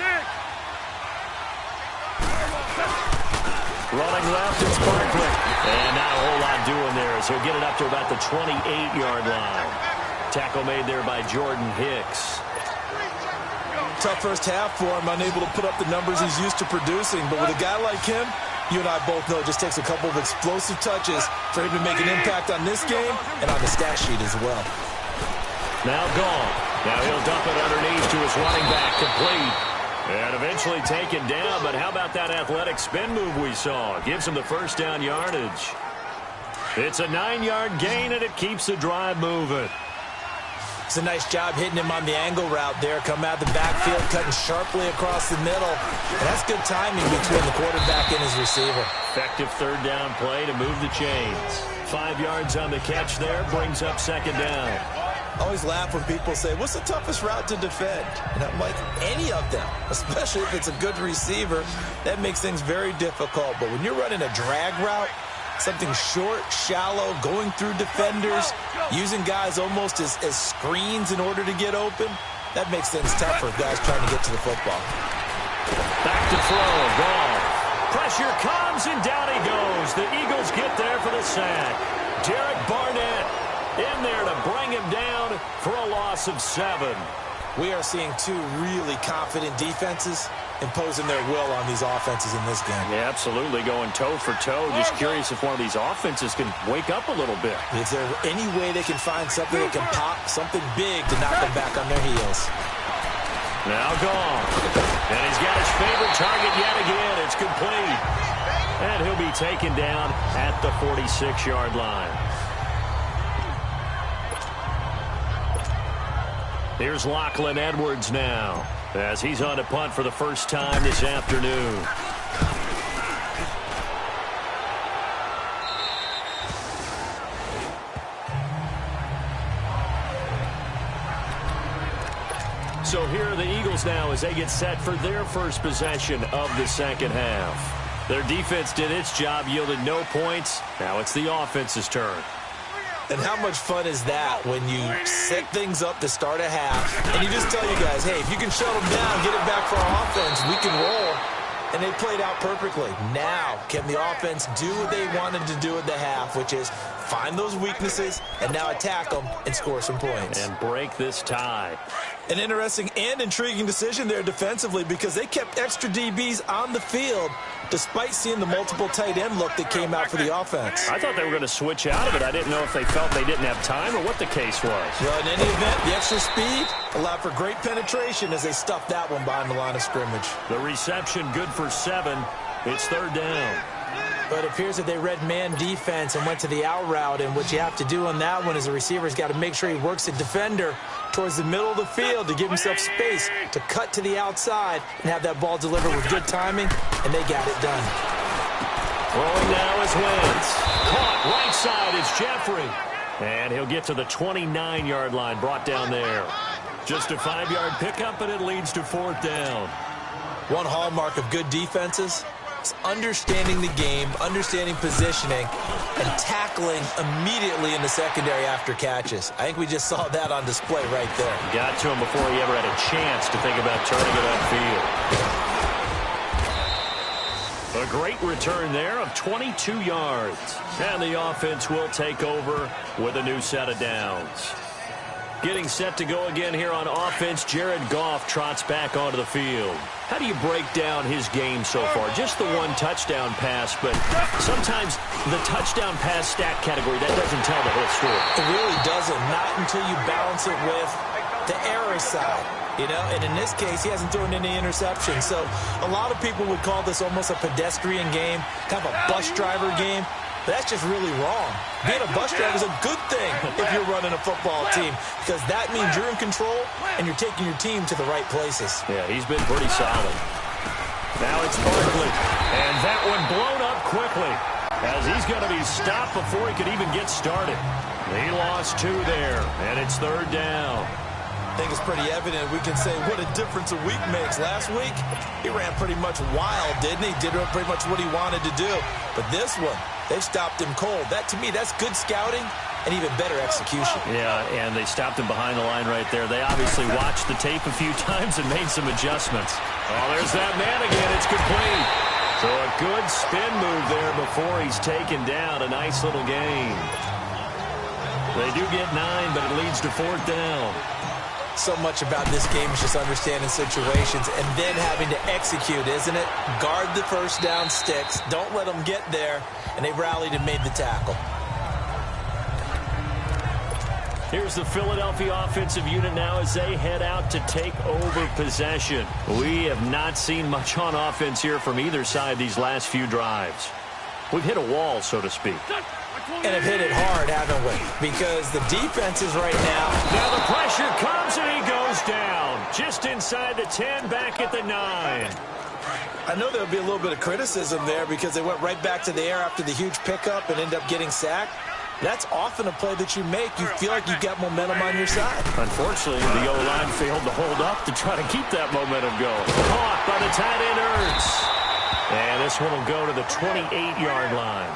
Running left, it's Barkley. And not a whole lot doing there as he'll get it up to about the 28-yard line. Tackle made there by Jordan Hicks. Tough first half for him, unable to put up the numbers he's used to producing. But with a guy like him, you and I both know it just takes a couple of explosive touches for him to make an impact on this game and on the stat sheet as well. Now gone. Now he'll dump it underneath to his running back, complete. And eventually taken down, but how about that athletic spin move we saw? Gives him the first down yardage. It's a 9-yard gain, and it keeps the drive moving. It's a nice job hitting him on the angle route there. Come out of the backfield, cutting sharply across the middle. And that's good timing between the quarterback and his receiver. Effective third down play to move the chains. 5 yards on the catch there, brings up second down. I always laugh when people say, what's the toughest route to defend? And I'm like, any of them, especially if it's a good receiver. That makes things very difficult. But when you're running a drag route, something short, shallow, going through defenders, using guys almost as screens in order to get open, that makes things tough for guys trying to get to the football. Back to throw, Goff. Pressure comes, and down he goes. The Eagles get there for the sack. Derek Barnett in there to bring him down for a loss of 7. We are seeing 2 really confident defenses imposing their will on these offenses in this game. Yeah, absolutely, going toe for toe. Just curious if one of these offenses can wake up a little bit. Is there any way they can find something that can pop, something big to knock them back on their heels? Now gone. And he's got his favorite target yet again. It's complete. And he'll be taken down at the 46-yard line. Here's Lachlan Edwards now, as he's on to punt for the first time this afternoon. So here are the Eagles now as they get set for their first possession of the second half. Their defense did its job, yielded no points. Now it's the offense's turn. And how much fun is that when you set things up to start a half and you just tell you guys, hey, if you can shut them down, get it back for our offense, we can roll. And they played out perfectly. Now, can the offense do what they wanted to do at the half, which is find those weaknesses and now attack them and score some points. And break this tie. An interesting and intriguing decision there defensively because they kept extra DBs on the field despite seeing the multiple tight end look that came out for the offense. I thought they were going to switch out of it. I didn't know if they felt they didn't have time or what the case was. Well, in any event, the extra speed allowed for great penetration as they stuffed that one behind the line of scrimmage. The reception good for 7. It's third down. But it appears that they read man defense and went to the out route, and what you have to do on that one is the receiver's got to make sure he works the defender towards the middle of the field to give himself space to cut to the outside and have that ball delivered with good timing, and they got it done. Throwing now is Wentz. Caught right side is Jeffrey. And he'll get to the 29-yard line, brought down there. Just a 5-yard pickup, and it leads to fourth down. One hallmark of good defenses is understanding the game, understanding positioning, and tackling immediately in the secondary after catches. I think we just saw that on display right there. Got to him before he ever had a chance to think about turning it upfield. A great return there of 22 yards. And the offense will take over with a new set of downs. Getting set to go again here on offense, Jared Goff trots back onto the field. How do you break down his game so far? Just the one touchdown pass, but sometimes the touchdown pass stat category, that doesn't tell the whole story. It really doesn't, not until you balance it with the error side. You know, and in this case, he hasn't thrown any interceptions. So a lot of people would call this almost a pedestrian game, kind of a bus driver game. But that's just really wrong. Being a bus driver is a good thing if you're running a football team because that means you're in control and you're taking your team to the right places. Yeah, he's been pretty solid. Now it's Barkley, and that one blown up quickly as he's going to be stopped before he could even get started. He lost 2 there, and it's third down. I think it's pretty evident. We can say what a difference a week makes. Last week, he ran pretty much wild, didn't he? Did pretty much what he wanted to do. But this one, they've stopped him cold. That, to me, that's good scouting and even better execution. Yeah, and they stopped him behind the line right there. They obviously watched the tape a few times and made some adjustments. Oh, there's that man again. It's complete. So a good spin move there before he's taken down. A nice little gain. They do get 9, but it leads to fourth down. So much about this game is just understanding situations and then having to execute, isn't it? Guard the first down sticks. Don't let them get there. And they rallied and made the tackle. Here's the Philadelphia offensive unit now as they head out to take over possession. We have not seen much on offense here from either side these last few drives. We've hit a wall, so to speak. And have hit it hard, haven't we? Because the defenses right now... Now the pressure comes and he goes down. Just inside the 10, back at the 9. I know there'll be a little bit of criticism there because they went right back to the air after the huge pickup and ended up getting sacked. That's often a play that you make. You feel like you've got momentum on your side. Unfortunately, the O-line failed to hold up to try to keep that momentum going. Caught by the tight end, Ertz. And this one will go to the 28-yard line.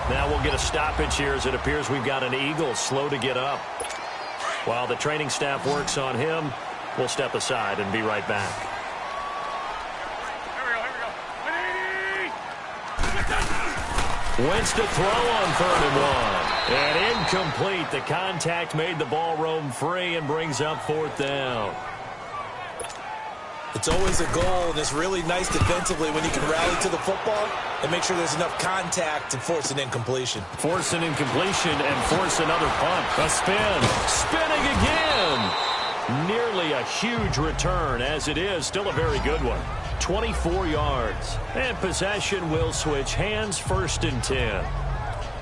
Now we'll get a stoppage here as it appears we've got an Eagle slow to get up. While the training staff works on him, we'll step aside and be right back. Wentz to throw on 3rd and 1. And incomplete. The contact made the ball roam free and brings up fourth down. It's always a goal, and it's really nice defensively when you can rally to the football and make sure there's enough contact to force an incompletion. Force an incompletion and force another punt. A spin. Spinning again. Nearly a huge return, as it is. Still a very good one. 24 yards. And possession will switch hands, 1st and 10.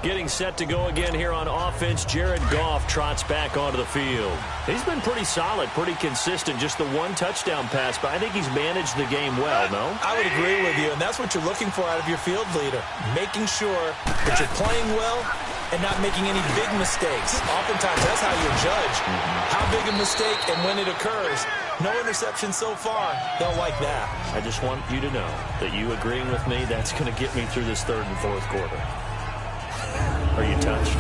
Getting set to go again here on offense, Jared Goff trots back onto the field. He's been pretty solid, pretty consistent. Just the one touchdown pass, but I think he's managed the game well, no? I would agree with you, and that's what you're looking for out of your field leader. Making sure that you're playing well and not making any big mistakes. Oftentimes, that's how you're judged. How big a mistake and when it occurs. No interception so far. They'll like that. I just want you to know that you agreeing with me, that's going to get me through this third and fourth quarter. Are you touched?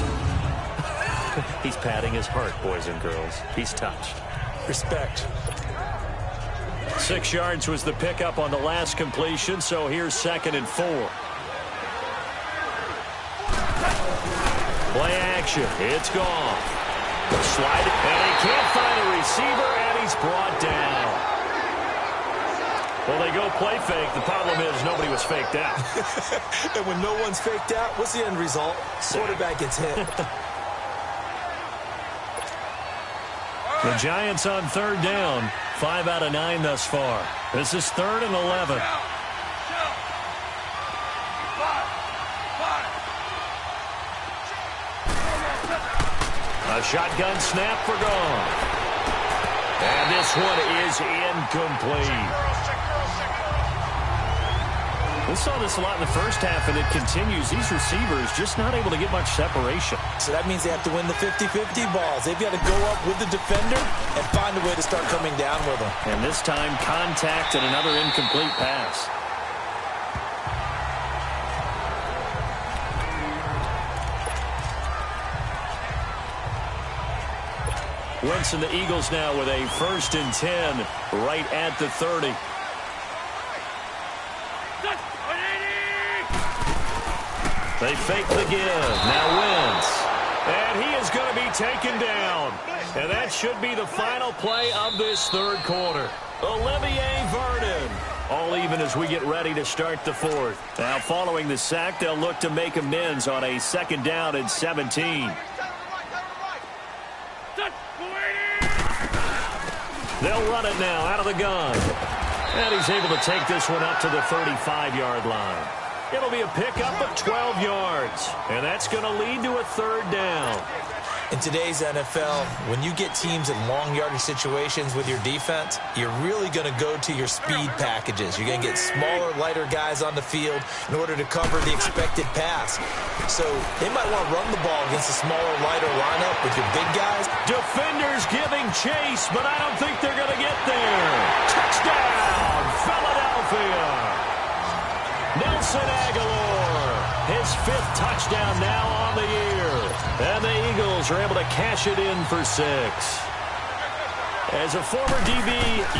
He's patting his heart, boys and girls. He's touched. Respect. 6 yards was the pickup on the last completion, so here's 2nd and 4. Play action. It's gone. Slide, and he can't find a receiver, and he's brought down. Well, they go play fake. The problem is nobody was faked out. And when no one's faked out, what's the end result? Quarterback gets hit. The Giants on 3rd down. 5 out of 9 thus far. This is 3rd and 11. A shotgun snap for gone. And this one is incomplete. We saw this a lot in the first half, and it continues. These receivers just not able to get much separation. So that means they have to win the 50-50 balls. They've got to go up with the defender and find a way to start coming down with them. And this time, contact and another incomplete pass. Wentz and the Eagles now with a 1st and 10 right at the 30. They fake the give. Now Wentz. And he is going to be taken down. And that should be the final play of this third quarter. Olivier Vernon. All even as we get ready to start the fourth. Now following the sack, they'll look to make amends on a 2nd down and 17. They'll run it now out of the gun. And he's able to take this one up to the 35-yard line. It'll be a pickup of 12 yards. And that's going to lead to a 3rd down. In today's NFL, when you get teams in long yardage situations with your defense, you're really going to go to your speed packages. You're going to get smaller, lighter guys on the field in order to cover the expected pass. So they might want to run the ball against a smaller, lighter lineup with your big guys. Defenders giving chase, but I don't think they're going to get there. Touchdown, Philadelphia. Nelson Aguilar, his 5th touchdown now on the year. And the Eagles are able to cash it in for 6. As a former DB,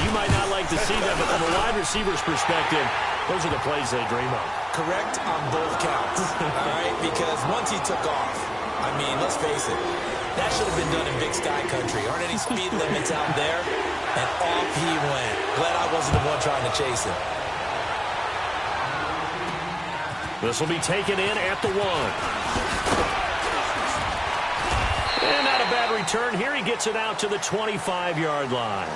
you might not like to see that, but from a wide receiver's perspective, those are the plays they dream of. Correct on both counts, all right? Because once he took off, I mean, let's face it, that should have been done in Big Sky Country. Aren't any speed limits out there? And off he went. Glad I wasn't the one trying to chase him. This will be taken in at the 1. And not a bad return here. He gets it out to the 25-yard line.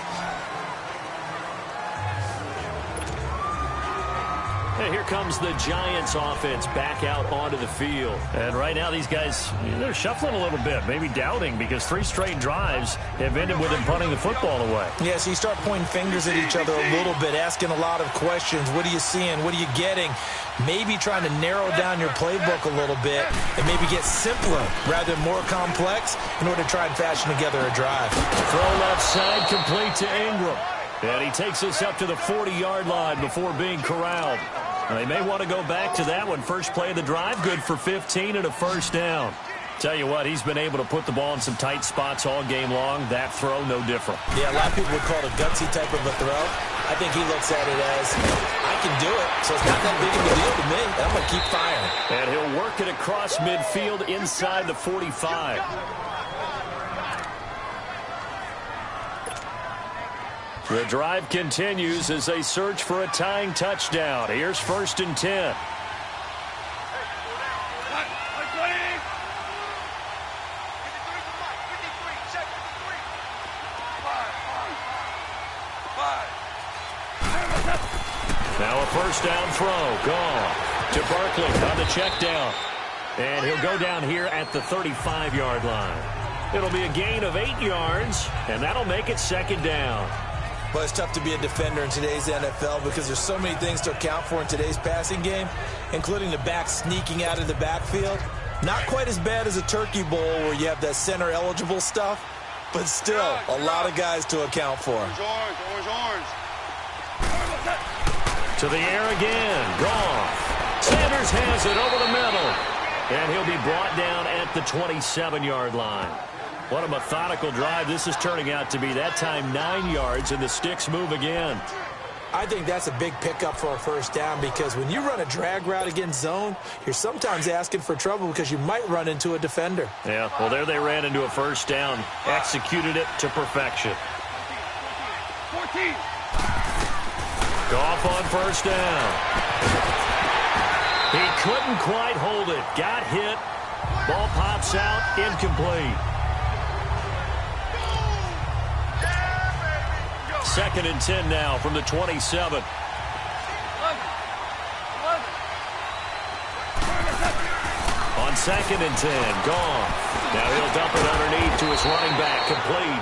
And here comes the Giants offense back out onto the field. And right now these guys, they're shuffling a little bit, maybe doubting, because 3 straight drives have ended with them punting the football away. Yeah, so you start pointing fingers at each other a little bit, asking a lot of questions. What are you seeing? What are you getting? Maybe trying to narrow down your playbook a little bit and maybe get simpler rather than more complex in order to try and fashion together a drive. Throw left side, complete to Ingram. And he takes us up to the 40-yard line before being corralled. They may want to go back to that one. First play of the drive, good for 15 and a 1st down. Tell you what, he's been able to put the ball in some tight spots all game long. That throw, no different. Yeah, a lot of people would call it a gutsy type of a throw. I think he looks at it as, I can do it, so it's not that big of a deal to me. I'm going to keep firing. And he'll work it across midfield inside the 45. The drive continues as they search for a tying touchdown. Here's 1st and 10. Now a 1st down throw. Gone to Barkley on the check down. And he'll go down here at the 35-yard line. It'll be a gain of 8 yards, and that'll make it 2nd down. Well, it's tough to be a defender in today's NFL because there's so many things to account for in today's passing game, including the back sneaking out of the backfield. Not quite as bad as a Turkey Bowl where you have that center-eligible stuff, but still a lot of guys to account for. Orange. To the air again. Goff. Sanders has it over the middle. And he'll be brought down at the 27-yard line. What a methodical drive this is turning out to be. That time 9 yards, and the sticks move again. I think that's a big pickup for a first down because when you run a drag route against zone, you're sometimes asking for trouble because you might run into a defender. Yeah, well, there they ran into a first down. Executed it to perfection. 14. Goff on first down. He couldn't quite hold it. Got hit. Ball pops out. Incomplete. 2nd and 10 now from the 27. On 2nd and 10, Goff. Now he'll dump it underneath to his running back, complete.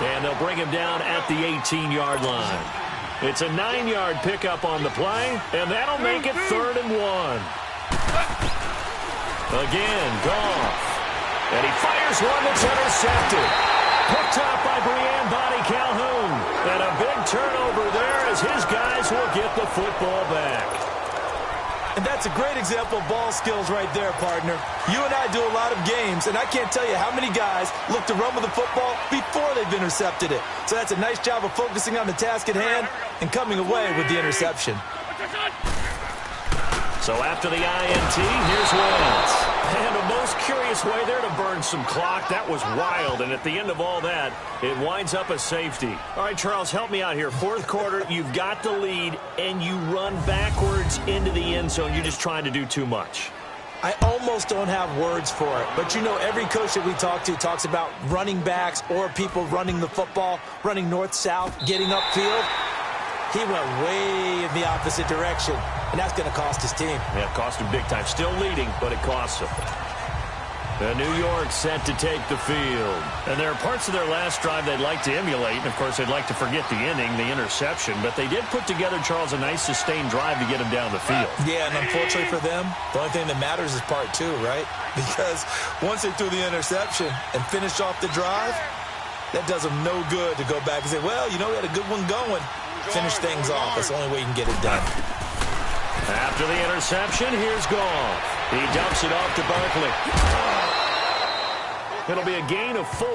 And they'll bring him down at the 18-yard line. It's a 9-yard pickup on the play, and that'll make it 3rd and 1. Again, Goff. And he fires one that's intercepted. Picked up by Brianne Bonnie Calhoun. And a big turnover there as his guys will get the football back. And that's a great example of ball skills right there, partner. You and I do a lot of games, and I can't tell you how many guys look to run with the football before they've intercepted it. So that's a nice job of focusing on the task at hand and coming away with the interception. So after the INT, here's Wentz. And a most curious way there to burn some clock. That was wild, and at the end of all that, it winds up a safety. All right, Charles, help me out here. 4th quarter, you've got the lead, and you run backwards into the end zone. You're just trying to do too much. I almost don't have words for it, but you know every coach that we talk to talks about running backs or people running the football, running north-south, getting upfield. He went way in the opposite direction, and that's going to cost his team. Yeah, it cost him big time. Still leading, but it costs him. The New York set to take the field. And there are parts of their last drive they'd like to emulate. And, of course, they'd like to forget the inning, the interception. But they did put together, Charles, a nice sustained drive to get him down the field. Yeah, and unfortunately for them, the only thing that matters is part 2, right? Because once they threw the interception and finished off the drive, that does them no good to go back and say, well, you know, we had a good one going. Finish things off. That's the only way you can get it done. After the interception, here's Goff. He dumps it off to Barkley. It'll be a gain of 4,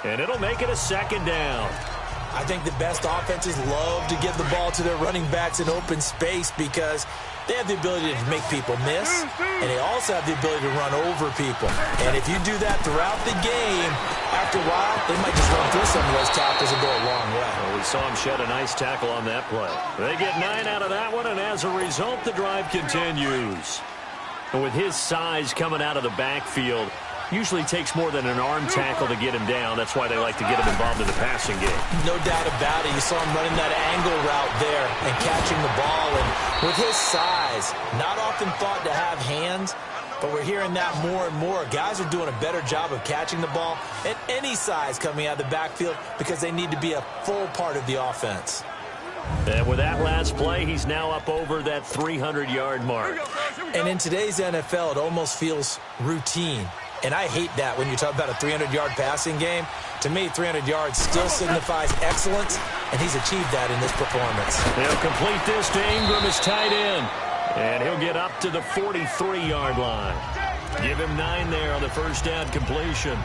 and it'll make it a 2nd down. I think the best offenses love to give the ball to their running backs in open space because they have the ability to make people miss, and they also have the ability to run over people. And if you do that throughout the game, after a while, they might just run through some of those tackles and go a long way. Well, we saw him shed a nice tackle on that play. They get 9 out of that one, and as a result, the drive continues. And with his size coming out of the backfield, usually takes more than an arm tackle to get him down. That's why they like to get him involved in the passing game. No doubt about it. You saw him running that angle route there and catching the ball. And with his size, not often thought to have hands, but we're hearing that more and more. Guys are doing a better job of catching the ball at any size coming out of the backfield because they need to be a full part of the offense. And with that last play, he's now up over that 300-yard mark. And in today's NFL, it almost feels routine. And I hate that when you talk about a 300-yard passing game. To me, 300 yards still signifies excellence, and he's achieved that in this performance. They'll complete this to Ingram as tight end, and he'll get up to the 43-yard line. Give him 9 there on the first down completion.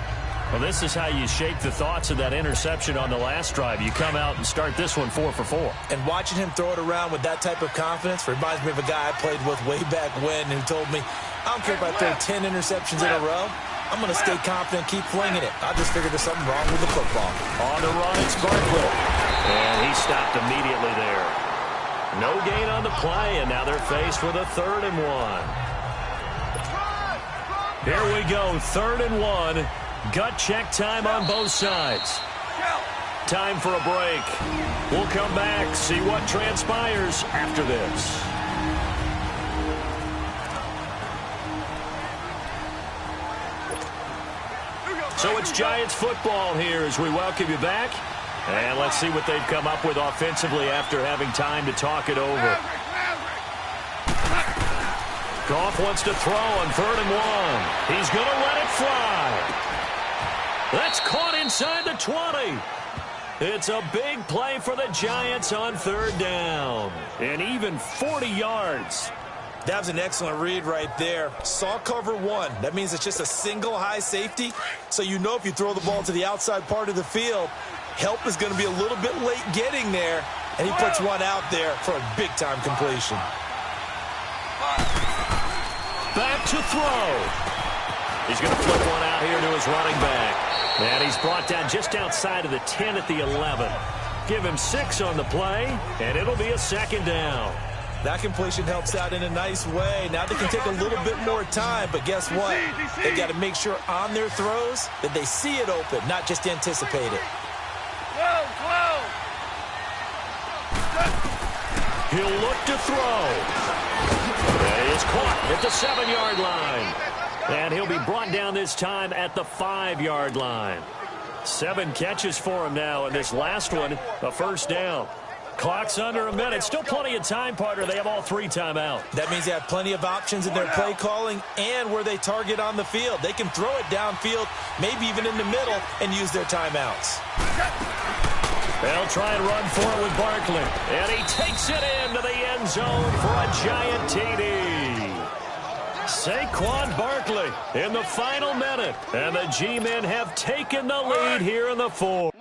Well, this is how you shake the thoughts of that interception on the last drive. You come out and start this one 4 for 4. And watching him throw it around with that type of confidence reminds me of a guy I played with way back when who told me, I don't care if I throw 10 interceptions in a row. I'm going to stay confident, keep flinging it. I just figured there's something wrong with the football. On the run, it's Barkley. And he stopped immediately there. No gain on the play, and now they're faced with a 3rd and 1. Here we go, 3rd and 1. Gut check time on both sides. Time for a break. We'll come back, see what transpires after this. So it's Giants football here as we welcome you back. And let's see what they've come up with offensively after having time to talk it over. Goff wants to throw on 3rd and 1. He's going to let it fly. That's caught inside the 20. It's a big play for the Giants on 3rd down. And even 40 yards. That was an excellent read right there. Saw cover 1. That means it's just a single high safety. So you know if you throw the ball to the outside part of the field, help is going to be a little bit late getting there. And he puts one out there for a big-time completion. Back to throw. He's going to flip one out here to his running back. And he's brought down just outside of the 10 at the 11. Give him 6 on the play, and it'll be a 2nd down. That completion helps out in a nice way. Now they can take a little bit more time, but guess what? They've got to make sure on their throws that they see it open, not just anticipate it. He'll look to throw. That is caught at the 7-yard line. And he'll be brought down this time at the 5-yard line. 7 catches for him now, and this last one, a 1st down. Clock's under a minute. Still plenty of time, partner. They have all 3 timeouts. That means they have plenty of options in their play calling and where they target on the field. They can throw it downfield, maybe even in the middle, and use their timeouts. They'll try and run for it with Barkley. And he takes it into the end zone for a giant TD. Saquon Barkley in the final minute. And the G-men have taken the lead here in the 4th.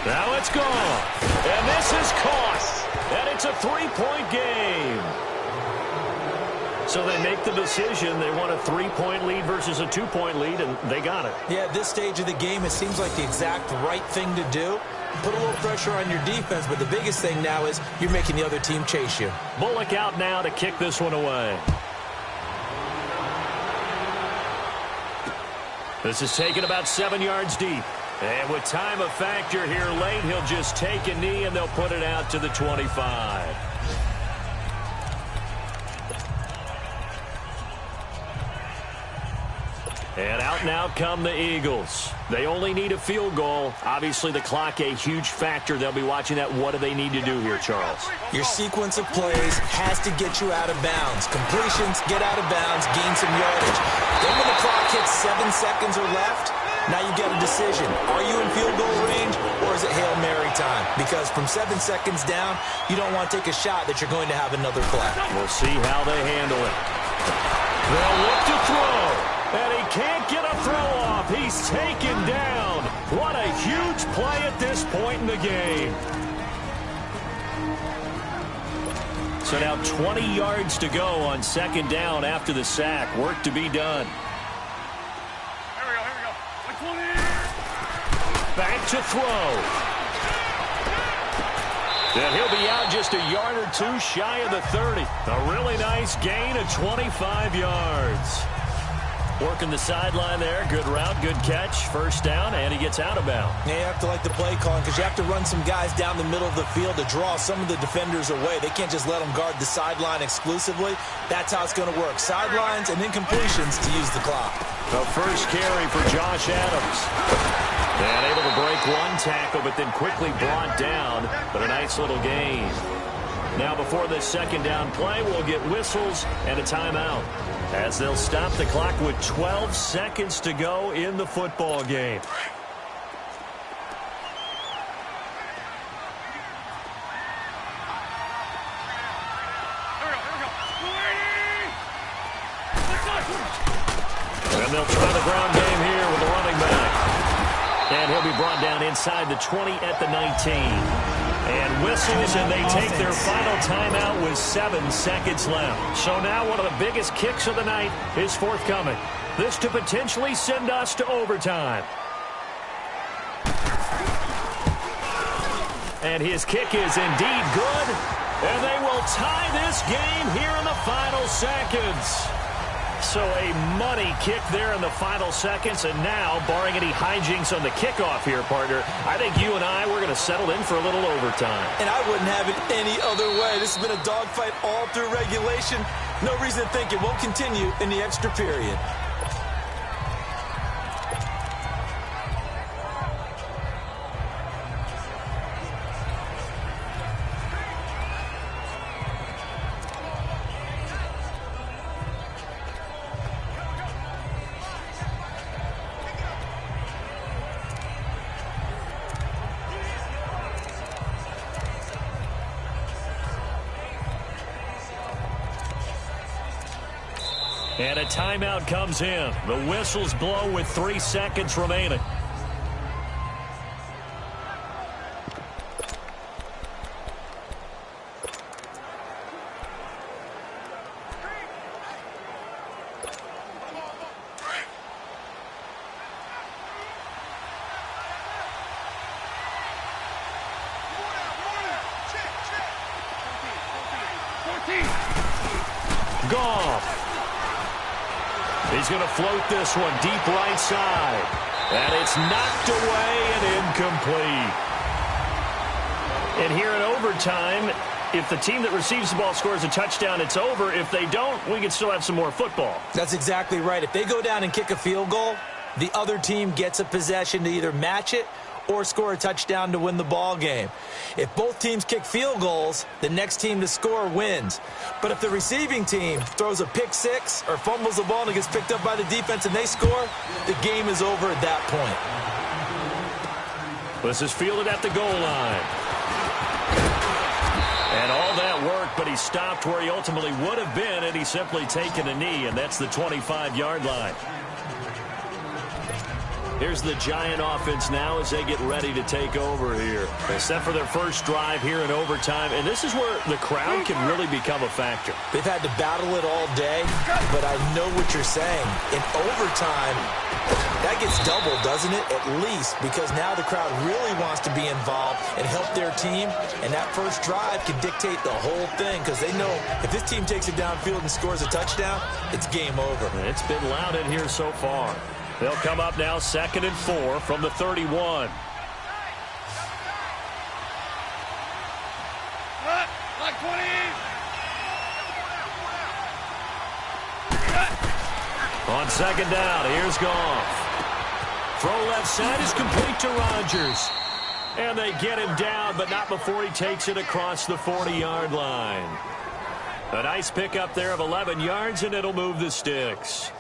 Now it's gone. And this is caught. And it's a 3-point game. So they make the decision. They want a 3-point lead versus a 2-point lead, and they got it. Yeah, at this stage of the game, it seems like the exact right thing to do. Put a little pressure on your defense, but the biggest thing now is you're making the other team chase you. Bullock out now to kick this one away. This is taken about 7 yards deep. And with time a factor here late, he'll just take a knee and they'll put it out to the 25. And out now come the Eagles. They only need a field goal. Obviously, the clock a huge factor. They'll be watching that. What do they need to do here, Charles? Your sequence of plays has to get you out of bounds. Completions, get out of bounds, gain some yardage. Then when the clock hits 7 seconds or left, now you get a decision. Are you in field goal range or is it Hail Mary time? Because from 7 seconds down, you don't want to take a shot that you're going to have another play. We'll see how they handle it. They'll look to throw. And he can't get a throw off. He's taken down. What a huge play at this point in the game. So now 20 yards to go on 2nd down after the sack. Work to be done. Here we go. Back to throw. And he'll be out just a yard or 2 shy of the 30. A really nice gain of 25 yards. Working the sideline there. Good route, good catch. 1st down, and he gets out of bounds. Yeah, you have to like the play calling because you have to run some guys down the middle of the field to draw some of the defenders away. They can't just let them guard the sideline exclusively. That's how it's going to work. Sidelines and incompletions to use the clock. The first carry for Josh Adams. And able to break 1 tackle, but then quickly brought down. But a nice little gain. Now before this 2nd down play, we'll get whistles and a timeout, as they'll stop the clock with 12 seconds to go in the football game. And they'll try the ground game here with the running back. And he'll be brought down inside the 20 at the 19. And whistles, and they take their final timeout with 7 seconds left. So now one of the biggest kicks of the night is forthcoming. This to potentially send us to overtime. And his kick is indeed good. And they will tie this game here in the final seconds. So a money kick there in the final seconds, and now, barring any hijinks on the kickoff here, partner, I think you and I, we're going to settle in for a little overtime. And I wouldn't have it any other way. This has been a dogfight all through regulation. No reason to think it won't continue in the extra period. And a timeout comes in. The whistles blow with 3 seconds remaining. Goff. He's going to float this one deep right side. And it's knocked away and incomplete. And here in overtime, if the team that receives the ball scores a touchdown, it's over. If they don't, we can still have some more football. That's exactly right. If they go down and kick a field goal, the other team gets a possession to either match it or score a touchdown to win the ball game. If both teams kick field goals, the next team to score wins. But if the receiving team throws a pick six or fumbles the ball and it gets picked up by the defense and they score, the game is over at that point. This is fielded at the goal line. And all that work, but he stopped where he ultimately would have been, and he's simply taken a knee, and that's the 25-yard line. Here's the Giant offense now as they get ready to take over here. They're set for their first drive here in overtime, and this is where the crowd can really become a factor. They've had to battle it all day, but I know what you're saying. In overtime, that gets doubled, doesn't it? At least, because now the crowd really wants to be involved and help their team, and that first drive can dictate the whole thing because they know if this team takes it downfield and scores a touchdown, it's game over. It's been loud in here so far. They'll come up now 2nd and 4 from the 31. Like 20. On 2nd down, here's Goff. Throw left side is complete to Rodgers. And they get him down, but not before he takes it across the 40-yard line. A nice pickup there of 11 yards, and it'll move the sticks.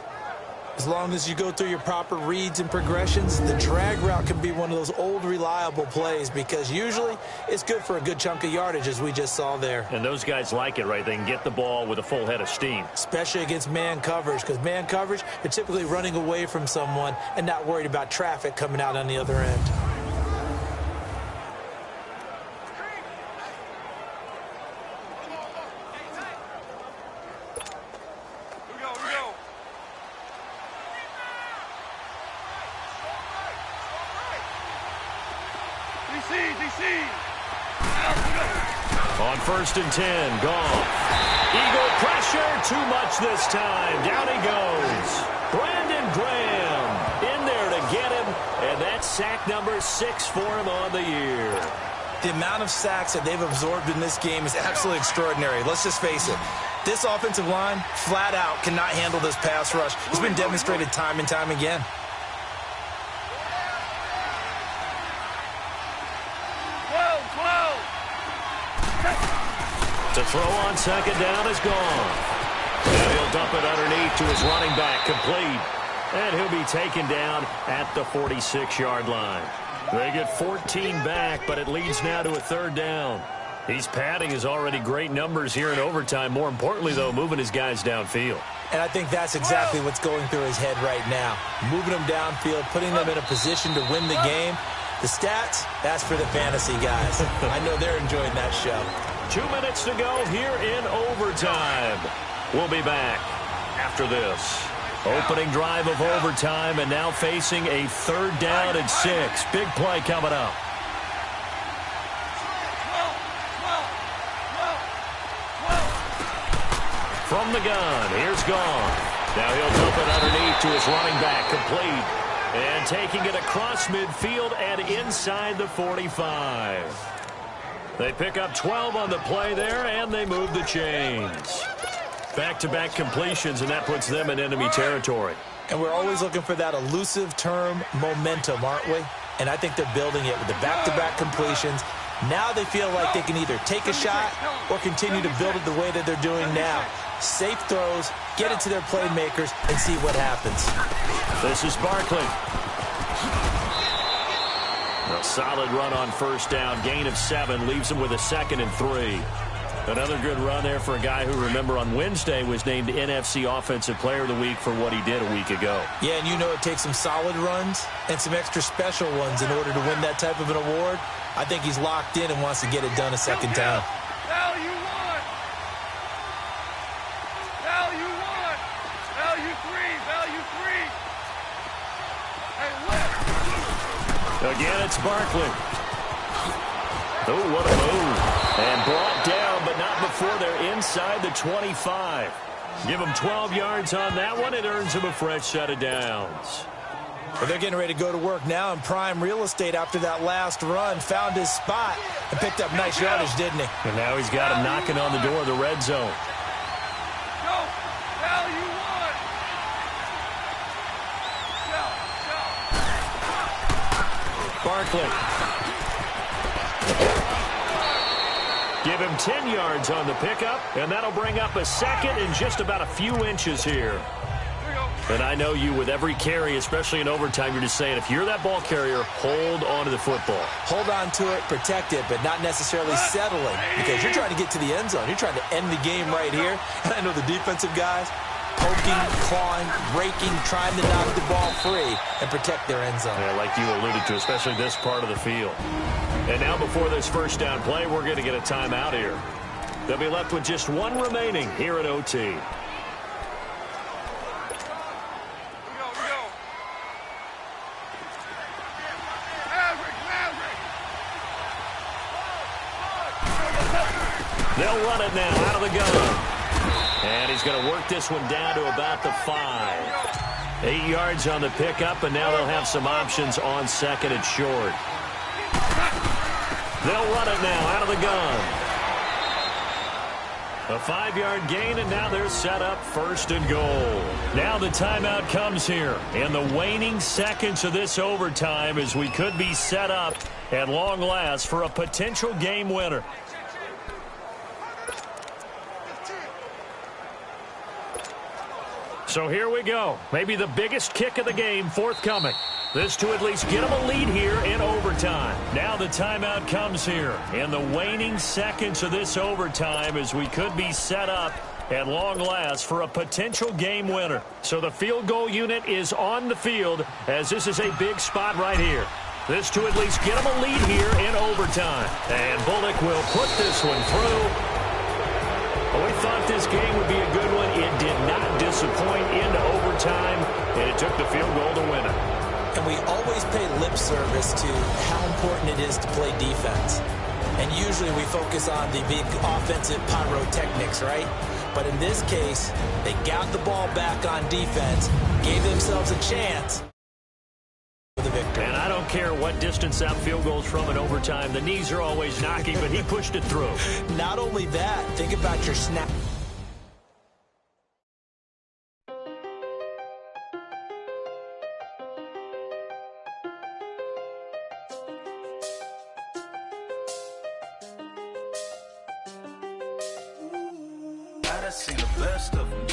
As long as you go through your proper reads and progressions, the drag route can be one of those old reliable plays because usually it's good for a good chunk of yardage, as we just saw there. And those guys like it, right? They can get the ball with a full head of steam. Especially against man coverage, because man coverage, they're typically running away from someone and not worried about traffic coming out on the other end. On 1st and 10, Goff. Eagle pressure, too much this time. Down he goes. Brandon Graham in there to get him, and that's sack number 6 for him on the year. The amount of sacks that they've absorbed in this game is absolutely extraordinary. Let's just face it. This offensive line, flat out, cannot handle this pass rush. It's been demonstrated time and time again. To throw on 2nd down is gone. And he'll dump it underneath to his running back, complete. And he'll be taken down at the 46-yard line. They get 14 back, but it leads now to a 3rd down. He's padding his already great numbers here in overtime. More importantly, though, moving his guys downfield. And I think that's exactly what's going through his head right now. Moving them downfield, putting them in a position to win the game. The stats, that's for the fantasy guys. I know they're enjoying that show. 2 minutes to go here in overtime. We'll be back after this. Opening drive of overtime, and now facing a 3rd down and 6. Big play coming up. From the gun, here's Goff. Now he'll dump it underneath to his running back, complete. And taking it across midfield and inside the 45. They pick up 12 on the play there, and they move the chains. Back-to-back completions, and that puts them in enemy territory. And we're always looking for that elusive term, momentum, aren't we? And I think they're building it with the back-to-back completions. Now they feel like they can either take a shot or continue to build it the way that they're doing now. Safe throws, get it to their playmakers, and see what happens. This is Barkley. A solid run on first down. Gain of 7 leaves him with a 2nd and 3. Another good run there for a guy who, remember, on Wednesday was named NFC Offensive Player of the Week for what he did a week ago. Yeah, and you know it takes some solid runs and some extra special ones in order to win that type of an award. I think he's locked in and wants to get it done a second time. Value 1. Value 1. Value 3. Value 3. Hey, left. Again, it's Barkley. Oh, what a move. And brought down, but not before they're inside the 25. Give them 12 yards on that one. It earns them a fresh set of downs. Well, they're getting ready to go to work now in prime real estate after that last run. Found his spot and picked up nice yardage, didn't he? And now he's got him knocking on the door of the red zone. Go. Value 1. Go. Barkley. Give him 10 yards on the pickup, and that'll bring up a 2nd and just about a few inches here. And I know you, with every carry, especially in overtime, you're just saying, if you're that ball carrier, hold on to the football. Hold on to it, protect it, but not necessarily settling, because you're trying to get to the end zone. You're trying to end the game right here. And I know the defensive guys, poking, clawing, raking, trying to knock the ball free and protect their end zone. Yeah, like you alluded to, especially this part of the field. And now before this first down play, we're going to get a timeout here. They'll be left with just 1 remaining here at OT. They'll run it now out of the gun. And he's going to work this one down to about the 5. 8 yards on the pickup, and now they'll have some options on 2nd and short. They'll run it now out of the gun. A 5-yard gain, and now they're set up 1st and goal. Now the timeout comes here in the waning seconds of this overtime, as we could be set up at long last for a potential game winner. So here we go. Maybe the biggest kick of the game forthcoming. This to at least get them a lead here in overtime. Now the timeout comes here in the waning seconds of this overtime, as we could be set up at long last for a potential game winner. So the field goal unit is on the field, as this is a big spot right here. This to at least get them a lead here in overtime. And Bullock will put this one through. Well, we thought this game would be a good one. It did not disappoint into overtime, and it took the field goal to win it. And we always pay lip service to how important it is to play defense. And usually we focus on the big offensive pyrotechnics, right? But in this case, they got the ball back on defense, gave themselves a chance for the victory. And I don't care what distance that field goes from in overtime. The knees are always knocking, but he pushed it through. Not only that, think about your snap. I done seen the best of them.